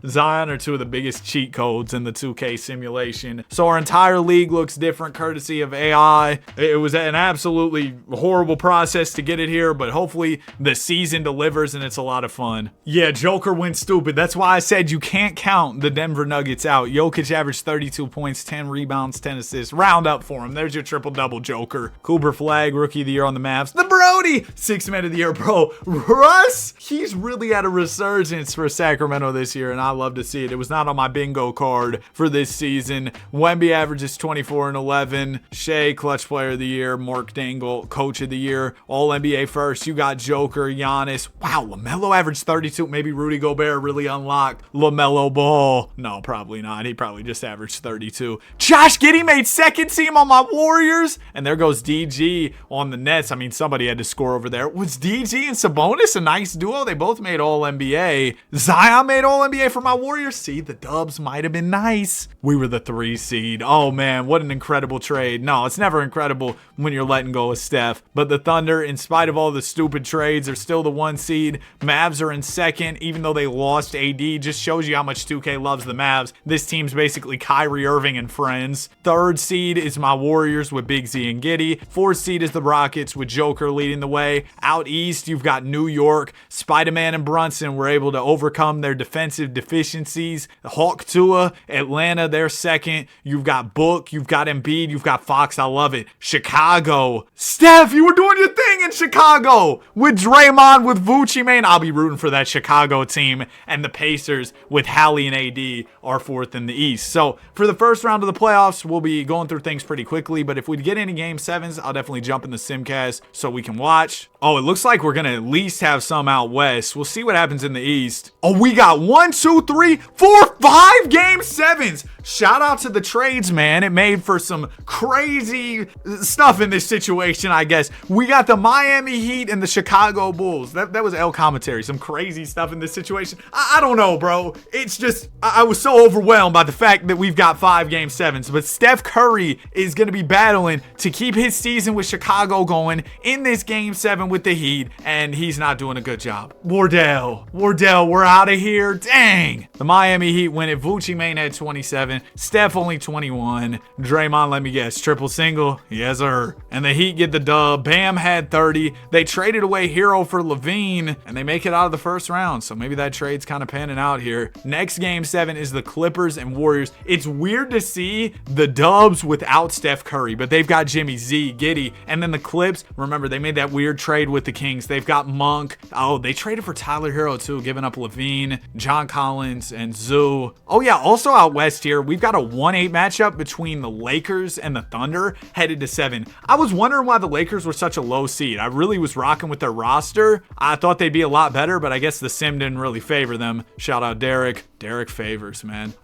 Zion are two of the biggest cheat codes in the 2K simulation. So our entire league looks different courtesy of AI. It was an absolutely horrible process to get it here, but hopefully the season delivers and it's a lot of fun. Yeah, Joker went stupid. That's why I said you can't count the Denver Nuggets out. Jokic averaged 32 points, 10 rebounds, 10 assists. Round up for him. There's your triple-double, Joker. Cooper Flag, Rookie of the Year on the Mavs. The Brody, 6th Man of the Year, bro. Russ, he's really at a resurgence for Sacramento this year, and I love to see it. It was not on my bingo card for this season. Wemby averages 24 and 11. Shea, Clutch Player of the Year. Mark Dangle, Coach of the Year. All NBA first. You got Joker, Giannis. Wow, LaMelo averaged 32. Maybe Rudy Gobert really unlocked LaMelo Ball. No, probably not. He probably just averaged 32. Josh Giddey made 2nd team on my Warriors. And there goes DG on the Nets. I mean, somebody had to score over there. Was DG and Sabonis a nice duo? They both made All NBA. Zion made All NBA for my Warriors. See, the Dubs might have been nice. We were the 3 seed. Oh man, what an incredible trade. No, it's never incredible when you're letting go of Steph. But the Thunder, in spite of all the stupid trades, are still the 1 seed. Mavs are in 2nd, even though they lost AD. Just shows you how much 2K loves the Mavs. This team's basically Kyrie Irving and friends. 3rd seed is my Warriors with Big Z and Giddey. 4th seed is the Rockets with Joker leading the way. Out east, you've got New York. Spider-Man and Brunson were able to overcome their defensive deficiencies. Hawk Tua, Atlanta, they're 2nd. You've got Book, you've got Embiid, you've got Fox. I love it. Chicago. Steph, you were doing your thing in Chicago with Draymond, with Vucci, man. I'll be rooting for that Chicago team. And the Pacers with Hallie and AD are 4th in the East. So for the first round of the playoffs, we'll be going through things pretty quickly. But if we get any Game 7s, I'll definitely jump in the Simcast so we can watch. Oh, it looks like we're going to at least have some out west. We'll see what happens in the East. Oh, we got 1, 2, 3, 4, 5 Game 7s. Shout out to the trades, man. It made for some crazy stuff in this situation, I guess. We got the Miami Heat and the Chicago Bulls. That was L commentary. Some crazy stuff in this situation. I don't know, bro. It's just, I was so overwhelmed by the fact that we've got 5 Game 7s. But Steph Curry is going to be battling to keep his season with Chicago going in this Game 7 with the Heat. And he's not doing a good job. Wardell, we're out of here. Dang. The Miami Heat win it. Vucci Main had 27. Steph only 21. Draymond, let me guess, triple single? Yes, sir. And the Heat get the dub. Bam had 30. They traded away Hero for Levine, and they make it out of the first round. So maybe that trade's kind of panning out here. Next Game 7 is the Clippers and Warriors. It's weird to see the Dubs without Steph Curry, but they've got Jimmy Z, Giddey, and then the Clips. Remember, they made that weird trade with the Kings. They've got Monk. Oh, they traded for Tyler Hero too, giving up Levine, John Collins, and Zoo. Oh yeah, also out west here, we've got a 1-8 matchup between the Lakers and the Thunder headed to 7. I was wondering why the Lakers were such a low seed. I really was rocking with their roster. I thought they'd be a lot better, but I guess the sim didn't really favor them. Shout out Derek. Derek favors, man.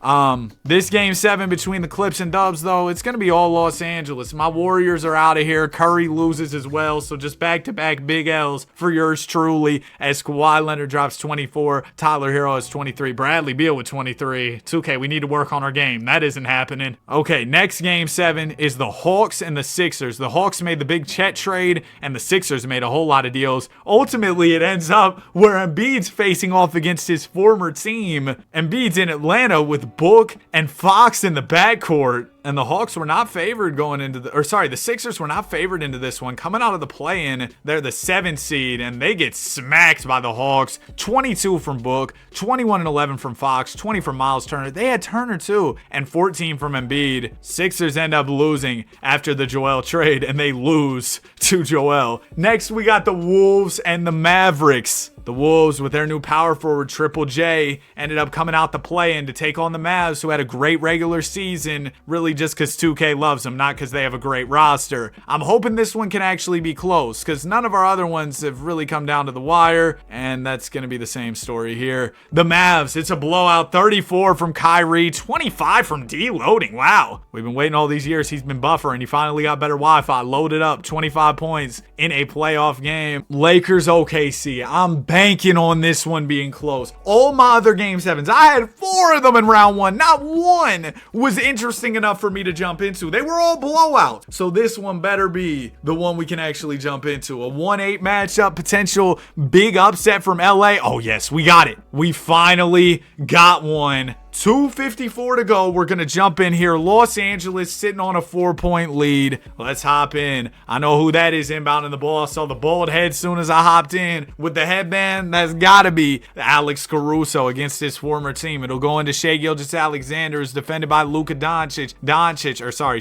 This Game 7 between the Clips and Dubs, though, it's going to be all Los Angeles. My Warriors are out of here. Curry loses as well, so just back-to-back big L's for yours truly as Kawhi Leonard drops 24. Tyler Hero has 23. Bradley Beal with 23. 2K, we need to work on our game. game. That isn't happening. Okay, next game 7 is the Hawks and the Sixers. The Hawks made the big Chet trade, and the Sixers made a whole lot of deals. Ultimately, it ends up where Embiid's facing off against his former team. Embiid's in Atlanta with Book and Fox in the backcourt. And the Hawks were not favored going into the Sixers were not favored into this one. Coming out of the play-in, they're the 7th seed, and they get smacked by the Hawks. 22 from Book, 21 and 11 from Fox, 20 from Miles Turner. They had Turner too, and 14 from Embiid. Sixers end up losing after the Joel trade, and they lose to Joel. Next, we got the Wolves and the Mavericks. The Wolves, with their new power forward, Triple J, ended up coming out the play-in to take on the Mavs, who had a great regular season, really just because 2K loves them, not because they have a great roster. I'm hoping this one can actually be close, because none of our other ones have really come down to the wire, and that's going to be the same story here. The Mavs, it's a blowout, 34 from Kyrie, 25 from D-Loading. Wow. We've been waiting all these years. He's been buffering. He finally got better Wi-Fi. Loaded up, 25 points in a playoff game. Lakers OKC. I'm banking on this one being close. All my other game 7s, I had 4 of them in round 1. Not one was interesting enough for me to jump into. They were all blowout. So this one better be the one we can actually jump into. A 1-8 matchup, potential big upset from LA. Oh yes, we got it. We finally got one. 2:54 to go. We're going to jump in here. Los Angeles sitting on a 4-point lead. Let's hop in. I know who that is inbounding the ball. I saw the bald head as soon as I hopped in with the headband. That's got to be Alex Caruso against his former team. It'll go into Shai Gilgeous-Alexander, is defended by Luka Doncic.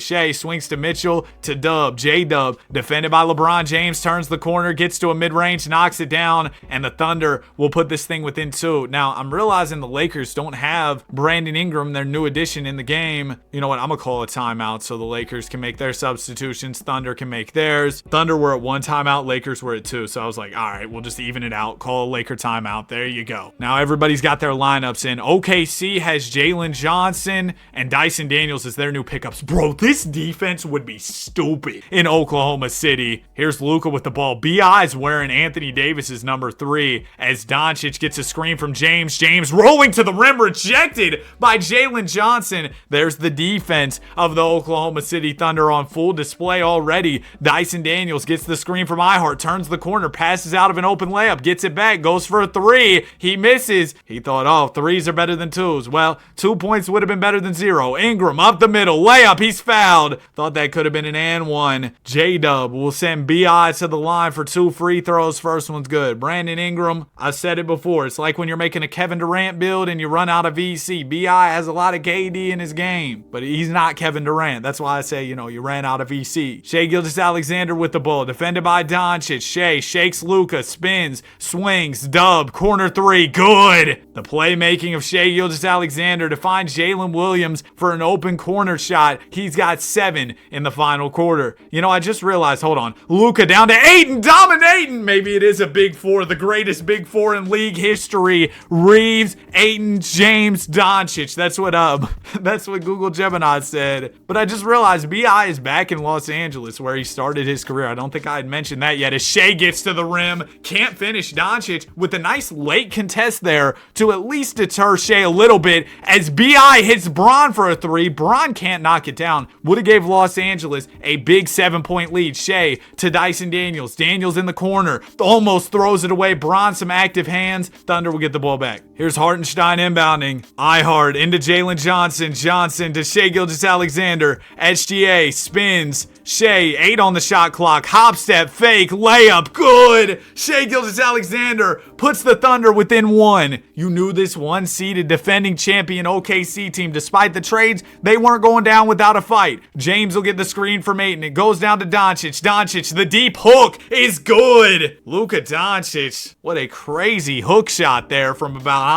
Shai swings to Mitchell to Dub. J-Dub, defended by LeBron James, turns the corner, gets to a mid-range, knocks it down, and the Thunder will put this thing within 2. Now, I'm realizing the Lakers don't have Brandon Ingram, their new addition in the game. You know what? I'm going to call a timeout so the Lakers can make their substitutions. Thunder can make theirs. Thunder were at 1 timeout. Lakers were at 2. So I was like, all right, we'll just even it out. Call a Laker timeout. There you go. Now everybody's got their lineups in. OKC has Jalen Johnson and Dyson Daniels as their new pickups. Bro, this defense would be stupid in Oklahoma City. Here's Luka with the ball. B.I. is wearing Anthony Davis's number 3 as Doncic gets a screen from James. James rolling to the rim, rejected by Jalen Johnson. There's the defense of the Oklahoma City Thunder on full display already. Dyson Daniels gets the screen from Ihart, turns the corner, passes out of an open layup, gets it back, goes for a 3. He misses. He thought, oh, 3s are better than 2s. Well, 2 points would have been better than 0. Ingram up the middle, layup, he's fouled. Thought that could have been an and 1. J-Dub will send B.I. to the line for 2 free throws. First one's good. Brandon Ingram, I said it before, it's like when you're making a Kevin Durant build and you run out of VC. B.I. has a lot of KD in his game, but he's not Kevin Durant. That's why I say, you ran out of VC. Shai Gilgeous-Alexander with the ball, defended by Doncic. Shai shakes Luka, spins, swings, Dub, corner 3, good. The playmaking of Shai Gilgeous-Alexander to find Jalen Williams for an open corner shot. He's got 7 in the final quarter. I just realized, hold on, Luka down to 8 and dominating. Maybe it is a big 4, the greatest big 4 in league history. Reeves, Ayton, James, Doncic. That's what Google Gemini said. But I just realized B.I. is back in Los Angeles where he started his career. I don't think I had mentioned that yet. As Shai gets to the rim, can't finish. Doncic with a nice late contest there to at least deter Shai a little bit as B.I. hits Bron for a 3. Bron can't knock it down. Would have gave Los Angeles a big 7-point lead. Shai to Dyson Daniels. Daniels in the corner. Almost throws it away. Bron some active hands. Thunder will get the ball back. Here's Hartenstein inbounding. Ihart into Jalen Johnson. Johnson to Shai Gilgeous-Alexander. HGA spins. Shai, 8 on the shot clock. Hop step, fake, layup, good. Shai Gilgeous-Alexander puts the Thunder within 1. You knew this 1-seeded defending champion OKC team, despite the trades, they weren't going down without a fight. James will get the screen from Ayton. It goes down to Doncic. Doncic, the deep hook is good. Luka Doncic, what a crazy hook shot there from about,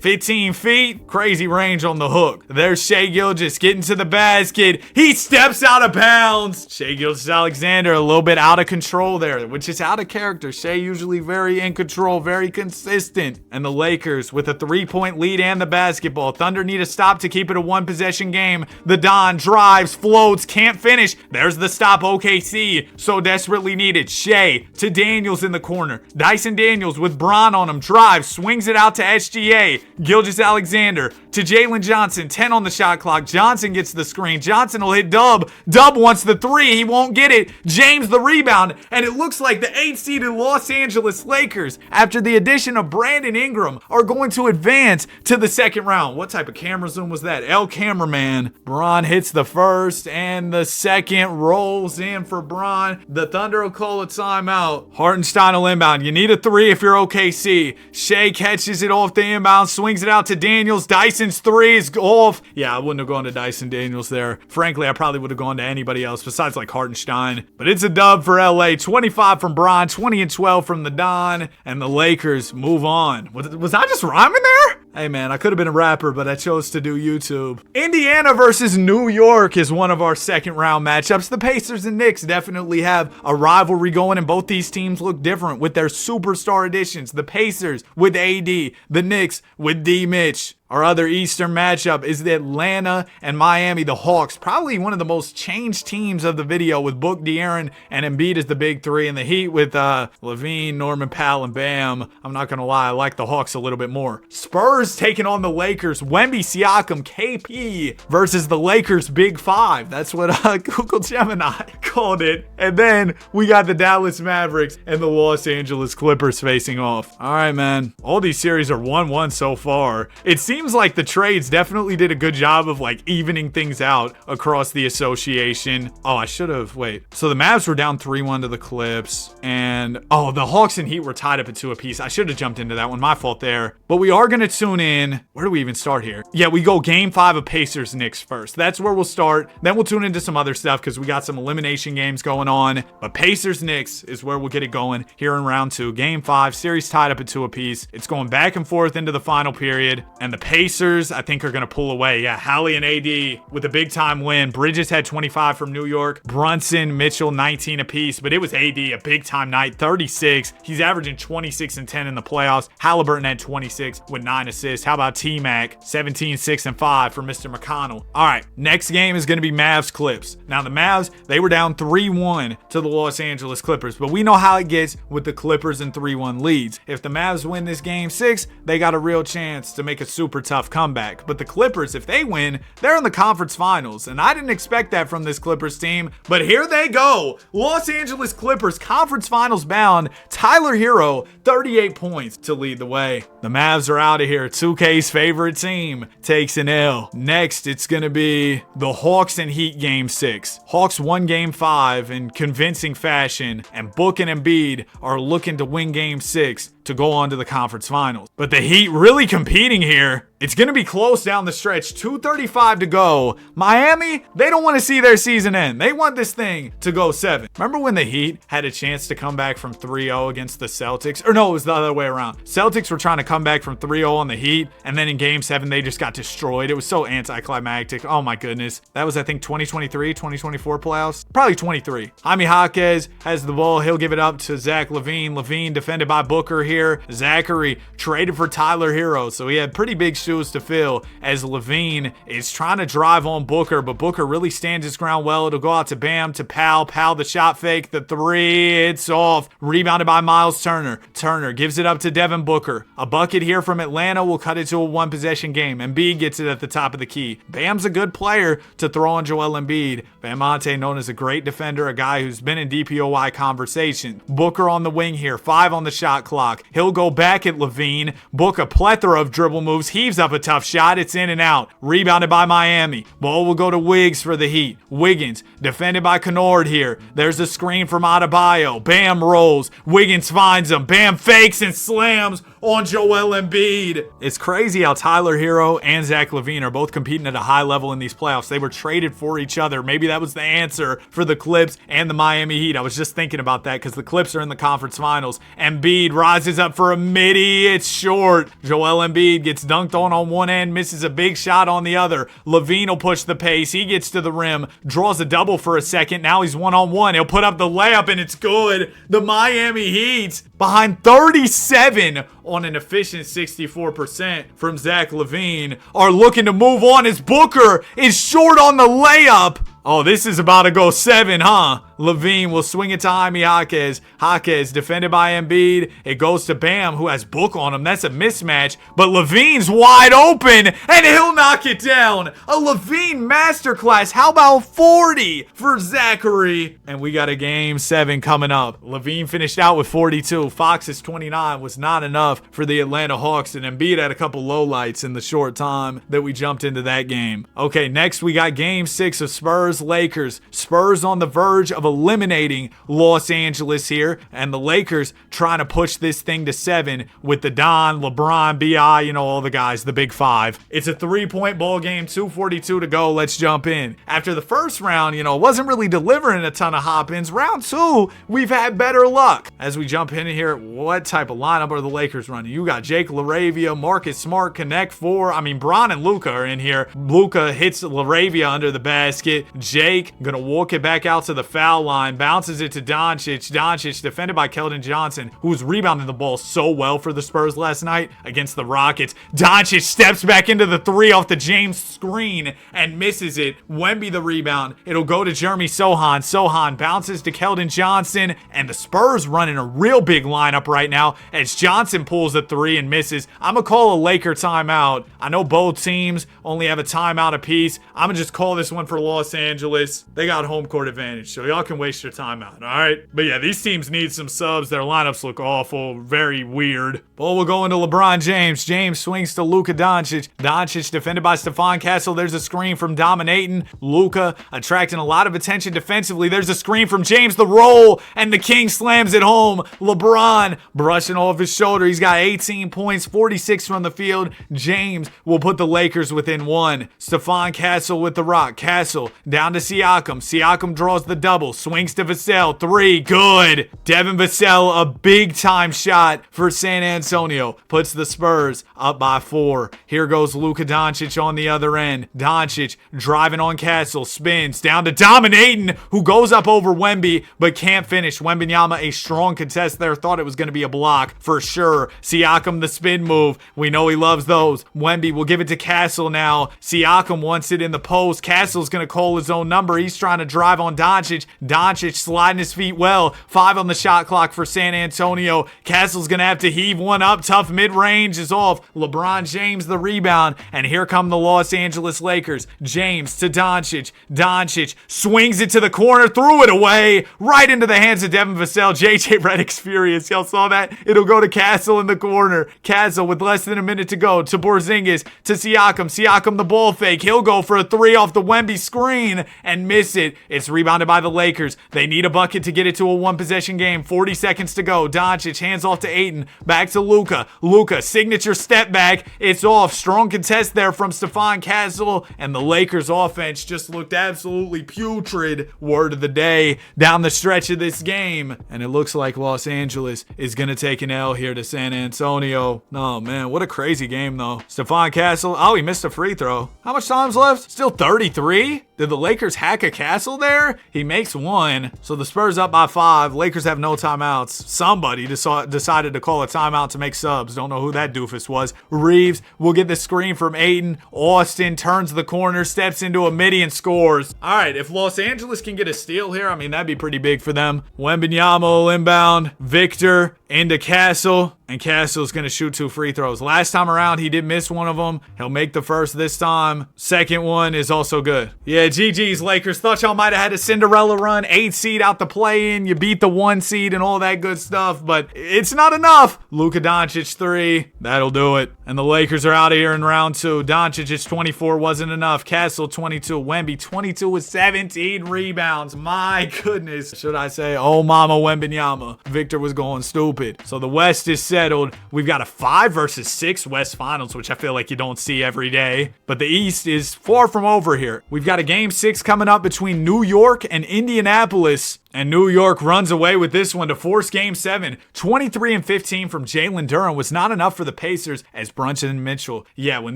15 feet. Crazy range on the hook. There's Shai Gilgeous getting to the basket. He steps out of bounds. Shai Gilgeous-Alexander a little bit out of control there, which is out of character. Shai usually very in control, very consistent. And the Lakers with a 3-point lead and the basketball. Thunder need a stop to keep it a 1-possession game. The Don drives, floats, can't finish. There's the stop OKC so desperately needed. Shai to Daniels in the corner. Dyson Daniels with Bron on him. Drives, swings it out to SGA. Gilgeous-Alexander Alexander to Jalen Johnson. 10 on the shot clock. Johnson gets the screen. Johnson will hit Dub. Dub wants the 3. He won't get it. James the rebound. And it looks like the 8-seeded Los Angeles Lakers, after the addition of Brandon Ingram, are going to advance to the second round. What type of camera zoom was that? El Cameraman. Bron hits the first, and the second rolls in for Bron. The Thunder will call a timeout. Hartenstein will inbound. You need a 3 if you're OKC. Shea catches it off the inbound, swings it out to Daniels. Dyson's 3 is off. Yeah, I wouldn't have gone to Dyson Daniels there. Frankly, I probably would have gone to anybody else besides like Hartenstein. But it's a dub for LA. 25 from Bron, 20 and 12 from the Don, and the Lakers move on. Was I just rhyming there? Hey man, I could have been a rapper, but I chose to do YouTube. Indiana versus New York is one of our second round matchups. The Pacers and Knicks definitely have a rivalry going, and both these teams look different with their superstar additions. The Pacers with AD, the Knicks with D. Mitch. Our other Eastern matchup is the Atlanta and Miami, the Hawks. Probably one of the most changed teams of the video, with Book, De'Aaron, and Embiid as the big 3. And the Heat with Levine, Norman Powell, and Bam. I'm not going to lie, I like the Hawks a little bit more. Spurs taking on the Lakers. Wemby, Siakam, KP versus the Lakers Big 5. That's what Google Gemini called it. And then we got the Dallas Mavericks and the Los Angeles Clippers facing off. All right, man. All these series are 1-1 so far. It seems like the trades definitely did a good job of like evening things out across the association. Oh, I should have, so the Mavs were down 3-1 to the Clips, and the Hawks and Heat were tied up at 2 apiece. I should have jumped into that one, my fault there. But we are going to tune in. Where do we even start here? Yeah, we go game 5 of Pacers Knicks first. That's where we'll start. Then we'll tune into some other stuff because we got some elimination games going on. But Pacers Knicks is where we'll get it going here in round 2. Game 5, series tied up at 2 apiece. It's going back and forth into the final period, and the Pacers, I think, are going to pull away. Yeah, Hallie and AD with a big-time win. Bridges had 25 from New York. Brunson, Mitchell, 19 apiece. But it was AD, a big-time night, 36. He's averaging 26 and 10 in the playoffs. Halliburton had 26 with 9 assists. How about T-Mac? 17, 6, and 5 for Mr. McConnell. All right, next game is going to be Mavs Clips. Now, the Mavs, they were down 3-1 to the Los Angeles Clippers. But we know how it gets with the Clippers and 3-1 leads. If the Mavs win this game 6, they got a real chance to make a super tough comeback. But the Clippers, if they win, they're in the conference finals, and I didn't expect that from this Clippers team, but here they go. Los Angeles Clippers conference finals bound. Tyler Hero, 38 points to lead the way. The Mavs are out of here. 2K's favorite team takes an L. Next, it's gonna be the Hawks and Heat game 6. Hawks won game 5 in convincing fashion, and Book and Embiid are looking to win game 6 to go on to the conference finals. But the Heat really competing here. It's going to be close down the stretch. 2:35 to go. Miami, they don't want to see their season end. They want this thing to go 7. Remember when the Heat had a chance to come back from 3-0 against the Celtics? Or no, it was the other way around. Celtics were trying to come back from 3-0 on the Heat, and then in game 7, they just got destroyed. It was so anticlimactic. Oh my goodness. That was, I think, 2023, 2024 playoffs? Probably 23. Jaime Jaquez has the ball. He'll give it up to Zach LaVine. LaVine defended by Booker here. Zachary traded for Tyler Hero, so he had pretty big shoes to fill as LaVine is trying to drive on Booker, but Booker really stands his ground well. It'll go out to Bam, to Powell. Powell, the shot fake, the 3, it's off. Rebounded by Miles Turner. Turner gives it up to Devin Booker. A bucket here from Atlanta will cut it to a 1-possession game. Embiid gets it at the top of the key. Bam's a good player to throw on Joel Embiid. Bam Monte, known as a great defender, a guy who's been in DPOY conversation. Booker on the wing here, 5 on the shot clock. He'll go back at LaVine. Book a plethora of dribble moves, heaves up a tough shot. It's in and out. Rebounded by Miami. Ball will go to Wiggs for the Heat. Wiggins defended by Kennard here. There's a screen from Adebayo. Bam rolls. Wiggins finds him. Bam fakes and slams on Joel Embiid. It's crazy how Tyler Hero and Zach LaVine are both competing at a high level in these playoffs. They were traded for each other. Maybe that was the answer for the Clips and the Miami Heat. I was just thinking about that because the Clips are in the conference finals. Embiid rises up for a midi. It's short. Joel Embiid gets dunked on one end, misses a big shot on the other. LaVine will push the pace. He gets to the rim, draws a double for a second. Now he's 1-on-1. He'll put up the layup and it's good. The Miami Heat behind 37 on an efficient 64% from Zach LaVine are looking to move on as Booker is short on the layup. Oh, this is about to go 7, huh? Levine will swing it to Jaime Jaquez. Jaquez defended by Embiid. It goes to Bam, who has Book on him. That's a mismatch. But Levine's wide open, and he'll knock it down. A Levine masterclass. How about 40 for Zachary? And we got a game 7 coming up. Levine finished out with 42. Fox's 29 was not enough for the Atlanta Hawks, and Embiid had a couple lowlights in the short time that we jumped into that game. Okay, next we got game 6 of Spurs-Lakers. Spurs on the verge of eliminating Los Angeles here, and the Lakers trying to push this thing to 7 with the Don, LeBron, B.I., you know, all the guys, the big 5. It's a 3-point ball game, 2:42 to go. Let's jump in. After the first round, you know, wasn't really delivering a ton of hop-ins. Round 2, we've had better luck. As we jump in here, what type of lineup are the Lakers running? You got Jake LaRavia, Marcus Smart, Connect 4. I mean, Bron and Luka are in here. Luka hits LaRavia under the basket. Jake gonna walk it back out to the foul line, bounces it to Doncic. Doncic defended by Keldon Johnson, who's rebounding the ball so well for the Spurs last night against the Rockets. Doncic steps back into the 3 off the James screen and misses it. Wemby the rebound. It'll go to Jeremy Sohan. Sohan bounces to Keldon Johnson, and the Spurs running a real big lineup right now as Johnson pulls the 3 and misses. I'm gonna call a Laker timeout. I know both teams only have a timeout apiece. I'm gonna just call this one for Los Angeles. They got home court advantage, so y'all can waste your timeout, all right? But yeah, these teams need some subs. Their lineups look awful, very weird. Ball will go into LeBron James. James swings to Luka Doncic. Doncic defended by Stephon Castle. There's a screen from Dominating. Luka attracting a lot of attention defensively. There's a screen from James, the roll, and the King slams it home. LeBron brushing off his shoulder. He's got 18 points, 46 from the field. James will put the Lakers within 1. Stephon Castle with the rock. Castle down to Siakam. Siakam draws the double. Swings to Vassell. 3. Good. Devin Vassell, a big time shot for San Antonio. Puts the Spurs up by 4. Here goes Luka Doncic on the other end. Doncic driving on Castle. Spins down to Dominating, who goes up over Wemby but can't finish. Wembanyama, a strong contest there. Thought it was going to be a block for sure. Siakam, the spin move. We know he loves those. Wemby will give it to Castle now. Siakam wants it in the post. Castle's going to call his own number. He's trying to drive on Doncic. Doncic sliding his feet well. 5 on the shot clock for San Antonio. Castle's going to have to heave one up. Tough mid-range is off. LeBron James the rebound. And here come the Los Angeles Lakers. James to Doncic. Doncic swings it to the corner. Threw it away. Right into the hands of Devin Vassell. JJ Redick's furious. Y'all saw that? It'll go to Castle in the corner. Castle with less than a minute to go. To Porzingis. To Siakam. Siakam the ball fake. He'll go for a 3 off the Wemby screen and miss it. It's rebounded by the Lakers. They need a bucket to get it to a 1-possession game. 40 seconds to go. Doncic hands off to Ayton. Back to Luka. Luka, signature step back. It's off. Strong contest there from Stephon Castle. And the Lakers offense just looked absolutely putrid. Word of the day down the stretch of this game. And it looks like Los Angeles is going to take an L here to San Antonio. Oh, man. What a crazy game, though. Stephon Castle. Oh, he missed a free throw. How much time's left? Still 33? Did the Lakers hack a Castle there? He makes 1. So the Spurs up by 5. Lakers have no timeouts. Somebody decided to call a timeout to make subs. Don't know who that doofus was. Reeves will get the screen from Ayton. Austin turns the corner, steps into a midi and scores. All right, if Los Angeles can get a steal here, I mean, that'd be pretty big for them. Wembanyama will inbound. Victor into Castle. And Castle's going to shoot 2 free throws. Last time around, he did miss one of them. He'll make the first this time. Second one is also good. Yeah, GG's Lakers. Thought y'all might have had a Cinderella run. 8 seed out the play-in. You beat the 1 seed and all that good stuff. But it's not enough. Luka Doncic 3. That'll do it. And the Lakers are out of here in round 2. Doncic's 24 wasn't enough. Castle 22. Wemby 22 with 17 rebounds. My goodness. Should I say, oh mama Wembanyama. Victor was going stupid. So the West is settled. We've got a 5 versus 6 West Finals, which I feel like you don't see every day. But the East is far from over here. We've got a game 6 coming up between New York and Indianapolis. And New York runs away with this one to force game 7. 23 and 15 from Jalen Duren was not enough for the Pacers as Brunson and Mitchell. Yeah, when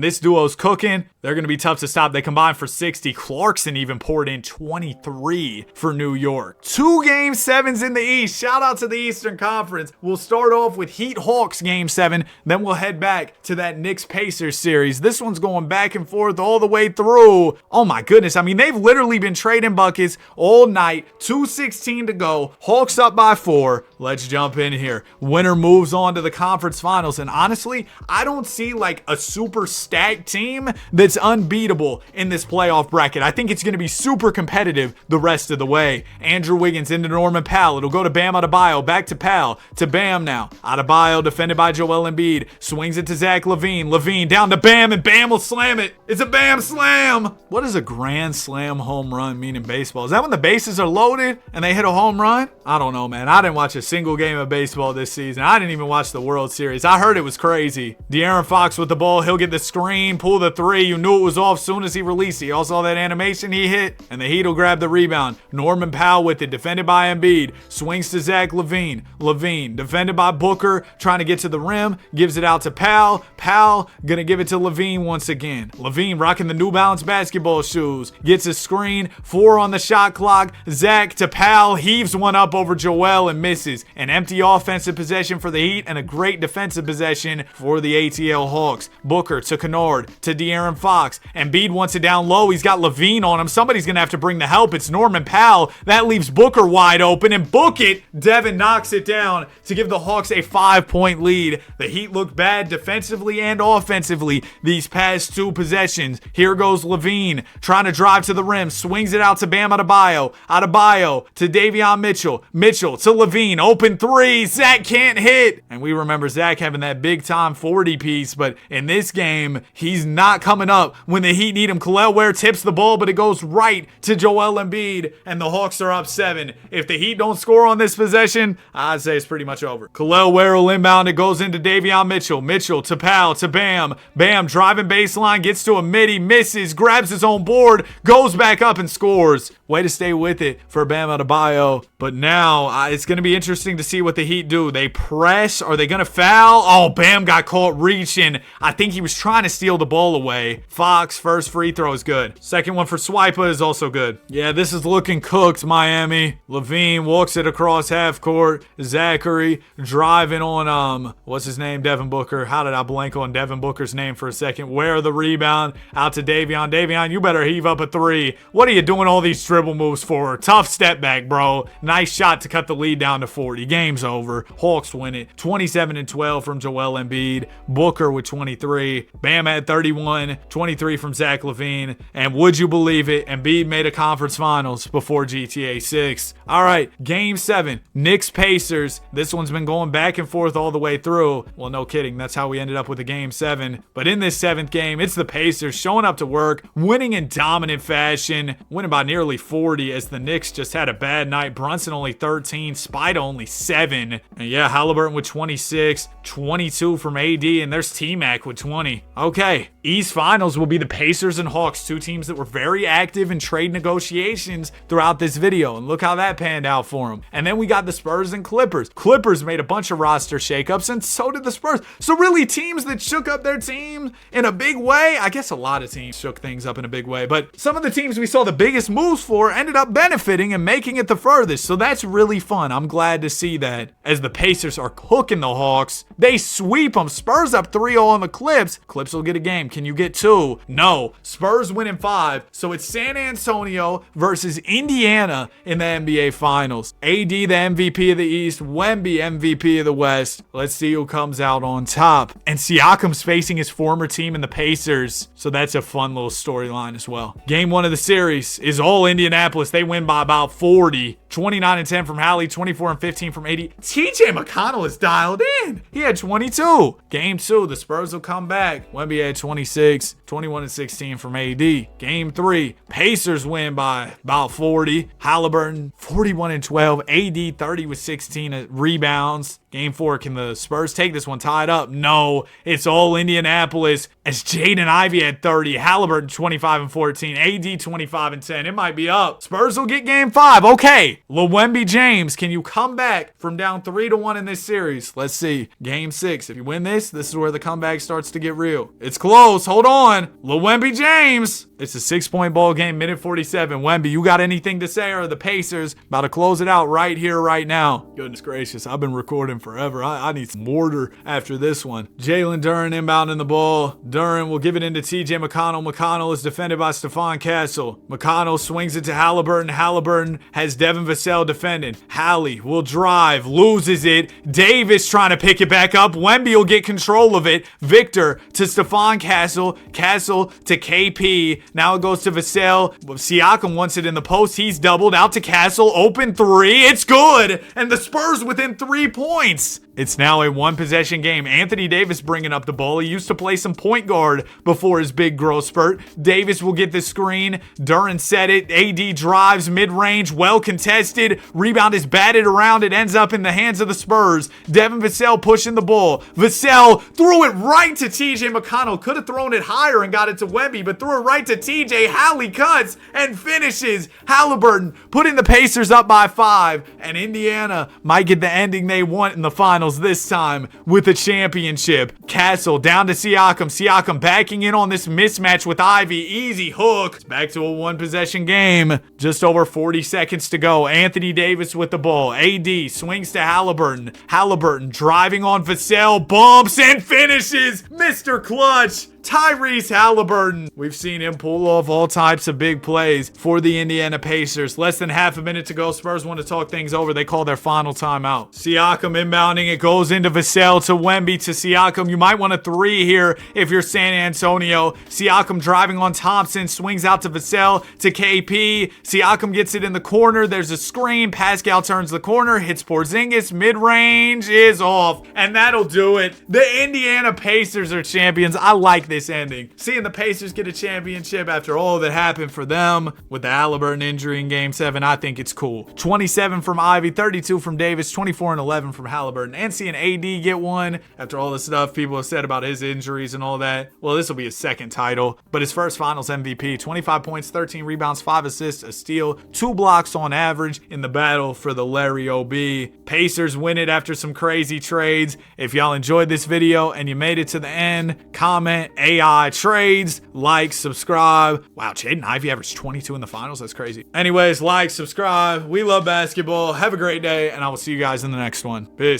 this duo's cooking, they're going to be tough to stop. They combined for 60. Clarkson even poured in 23 for New York. 2 game 7s in the East. Shout out to the Eastern Conference. We'll start off with Heat Hawks game 7. Then we'll head back to that Knicks Pacers series. This one's going back and forth all the way through. Oh my goodness. I mean, mean, they've literally been trading buckets all night. 2:16 to go. Hawks up by 4. Let's jump in here. Winner moves on to the conference finals. And honestly, I don't see like a super stacked team that's unbeatable in this playoff bracket. I think it's going to be super competitive the rest of the way. Andrew Wiggins into Norman Powell. It'll go to Bam Adebayo. Back to Powell. To Bam now. Adebayo defended by Joel Embiid. Swings it to Zach LaVine. LaVine down to Bam, and Bam will slam it. It's a Bam slam. What does a grand slam home run mean in baseball? Is that when the bases are loaded and they hit a home run? I don't know, man. I didn't watch a single game of baseball this season. I didn't even watch the World Series. I heard it was crazy. De'Aaron Fox with the ball. He'll get the screen, pull the three. You knew it was off soon as he released it. You all saw that animation he hit, and the Heat will grab the rebound. Norman Powell with it, defended by Embiid. Swings to Zach LaVine. LaVine defended by Booker, trying to get to the rim. Gives it out to Powell. Powell gonna give it to LaVine once again. LaVine rocking the New Balance basketball shoes. Gets a screen. 4 on the shot clock. Zach to Powell. Heaves one up over Joel and misses. An empty offensive possession for the Heat and a great defensive possession for the ATL Hawks. Booker to Kennard to De'Aaron Fox. Embiid wants it down low. He's got LaVine on him. Somebody's gonna have to bring the help. It's Norman Powell. That leaves Booker wide open, and book it. Devin knocks it down to give the Hawks a 5-point lead. The Heat look bad defensively and offensively these past 2 possessions. Here goes LaVine trying to drive to the rim. Swings it out to Bam Adebayo. Adebayo to Davion Mitchell. Mitchell to LaVine. Open 3. Zach can't hit. And we remember Zach having that big time 40 piece, but in this game, he's not coming up when the Heat need him. Kel'el Ware tips the ball, but it goes right to Joel Embiid, and the Hawks are up 7. If the Heat don't score on this possession, I'd say it's pretty much over. Kel'el Ware will inbound. It goes into Davion Mitchell. Mitchell to Powell to Bam. Bam driving baseline, gets to a midi, misses, grabs his own board, goes back up and scores. Way to stay with it for Bam Adebayo. But now it's going to be interesting to see what the Heat do. They press. Are they going to foul? Oh, Bam got caught reaching. I think he was trying to steal the ball away. Fox, first free throw is good. Second one for Swipa is also good. Yeah, this is looking cooked, Miami. LaVine walks it across half court. Zachary driving on, what's his name? Devin Booker. How did I blank on Devin Booker's name for a second? Where the rebound? Out to Davion. Davion, you better heave up a 3. What are you doing all these dribble moves for? Tough step back, bro. Nice shot to cut the lead down to 40. Game's over. Hawks win it. 27-12 from Joel Embiid. Booker with 23. Bam at 31. 23 from Zach LaVine. And would you believe it? Embiid made a conference finals before GTA 6. All right, game 7. Knicks Pacers. This one's been going back and forth all the way through. Well, no kidding. That's how we ended up with a game 7. But in this 7th game, it's the Pacers showing up to work, winning in dominant fashion, winning by nearly 40 as the Knicks just had a bad night. Brunson only 13, Spida only 7. And yeah, Halliburton with 26, 22 from AD, and there's T-Mac with 20. Okay, East Finals will be the Pacers and Hawks, 2 teams that were very active in trade negotiations throughout this video, and look how that panned out for them. And then we got the Spurs and Clippers. Clippers made a bunch of roster shakeups, and so did the Spurs. So really, teams that shook up their team in a big way, I guess a lot of teams shook things up in a big way, but some of the teams we saw the biggest moves for ended up benefiting and making it the furthest. So that's really fun. I'm glad to see that as the Pacers are cooking the Hawks. They sweep them. Spurs up 3-0 on the Clips. Clips will get a game. Can you get 2? No. Spurs win in 5. So it's San Antonio versus Indiana in the NBA Finals. AD the MVP of the East. Wemby MVP of the West. Let's see who comes out on top. And Siakam's facing his former team in the Pacers. So that's a fun little storyline as well. Game 1 of the series is all Indianapolis. They win by about 40. 29-10 from Hallie, 24-15 from AD. TJ McConnell is dialed in. He had 22. Game 2, the Spurs will come back. Wemby had 26, 21-16 from AD. Game 3, Pacers win by about 40. Halliburton, 41-12. AD, 30 with 16 rebounds. Game 4, can the Spurs take this one tied up? No, it's all Indianapolis as Jaden Ivey had 30, Halliburton 25-14, AD 25-10. It might be up. Spurs will get game 5. Okay, Wemby James, can you come back from down 3-1 in this series? Let's see. Game 6. If you win this, this is where the comeback starts to get real. It's close. Hold on. Wemby James. It's a 6-point ball game, minute 47. Wemby, you got anything to say, or are the Pacers about to close it out right here, right now? Goodness gracious, I've been recording forever. I need some mortar after this one. Jalen Duren inbounding the ball. Duren will give it into TJ McConnell. McConnell is defended by Stephon Castle. McConnell swings it to Halliburton. Halliburton has Devin Vassell defending. Hallie will drive, loses it. Davis trying to pick it back up. Wemby will get control of it. Victor to Stephon Castle. Castle to KP. Now it goes to Vassell. Siakam wants it in the post. He's doubled out to Castle. Open three. It's good. And the Spurs within 3 points. It's now a 1-possession game. Anthony Davis bringing up the ball. He used to play some point guard before his big growth spurt. Davis will get the screen. Duren set it. AD drives mid-range. Well contested. Rebound is batted around. It ends up in the hands of the Spurs. Devin Vassell pushing the ball. Vassell threw it right to TJ McConnell. Could have thrown it higher and got it to Wemby, but threw it right to TJ. Hallie cuts and finishes. Halliburton putting the Pacers up by 5. And Indiana might get the ending they want in the finals this time with a championship. Castle down to Siakam. Siakam backing in on this mismatch with Ivy. Easy hook. It's back to a 1-possession game. Just over 40 seconds to go. Anthony Davis with the ball. AD swings to Halliburton. Halliburton driving on Vassell. Bumps and finishes. Mr. Clutch. Tyrese Halliburton. We've seen him pull off all types of big plays for the Indiana Pacers. Less than half a minute to go. Spurs want to talk things over. They call their final timeout. Siakam inbounding. It goes into Vassell to Wemby to Siakam. You might want a 3 here if you're San Antonio. Siakam driving on Thompson. Swings out to Vassell to KP. Siakam gets it in the corner. There's a screen. Pascal turns the corner. Hits Porzingis. Mid-range is off. And that'll do it. The Indiana Pacers are champions. I like this ending. Seeing the Pacers get a championship after all that happened for them with the Halliburton injury in Game 7, I think it's cool. 27 from Ivy, 32 from Davis, 24 and 11 from Halliburton. And seeing AD get one after all the stuff people have said about his injuries and all that. Well, this will be his second title, but his first finals MVP. 25 points, 13 rebounds, 5 assists, a steal, 2 blocks on average in the battle for the Larry O.B. Pacers win it after some crazy trades. If y'all enjoyed this video and you made it to the end, comment AI trades, like, subscribe. Wow, Jaden Ivey averaged 22 in the finals. That's crazy. Anyways, like, subscribe. We love basketball. Have a great day, and I will see you guys in the next one. Peace.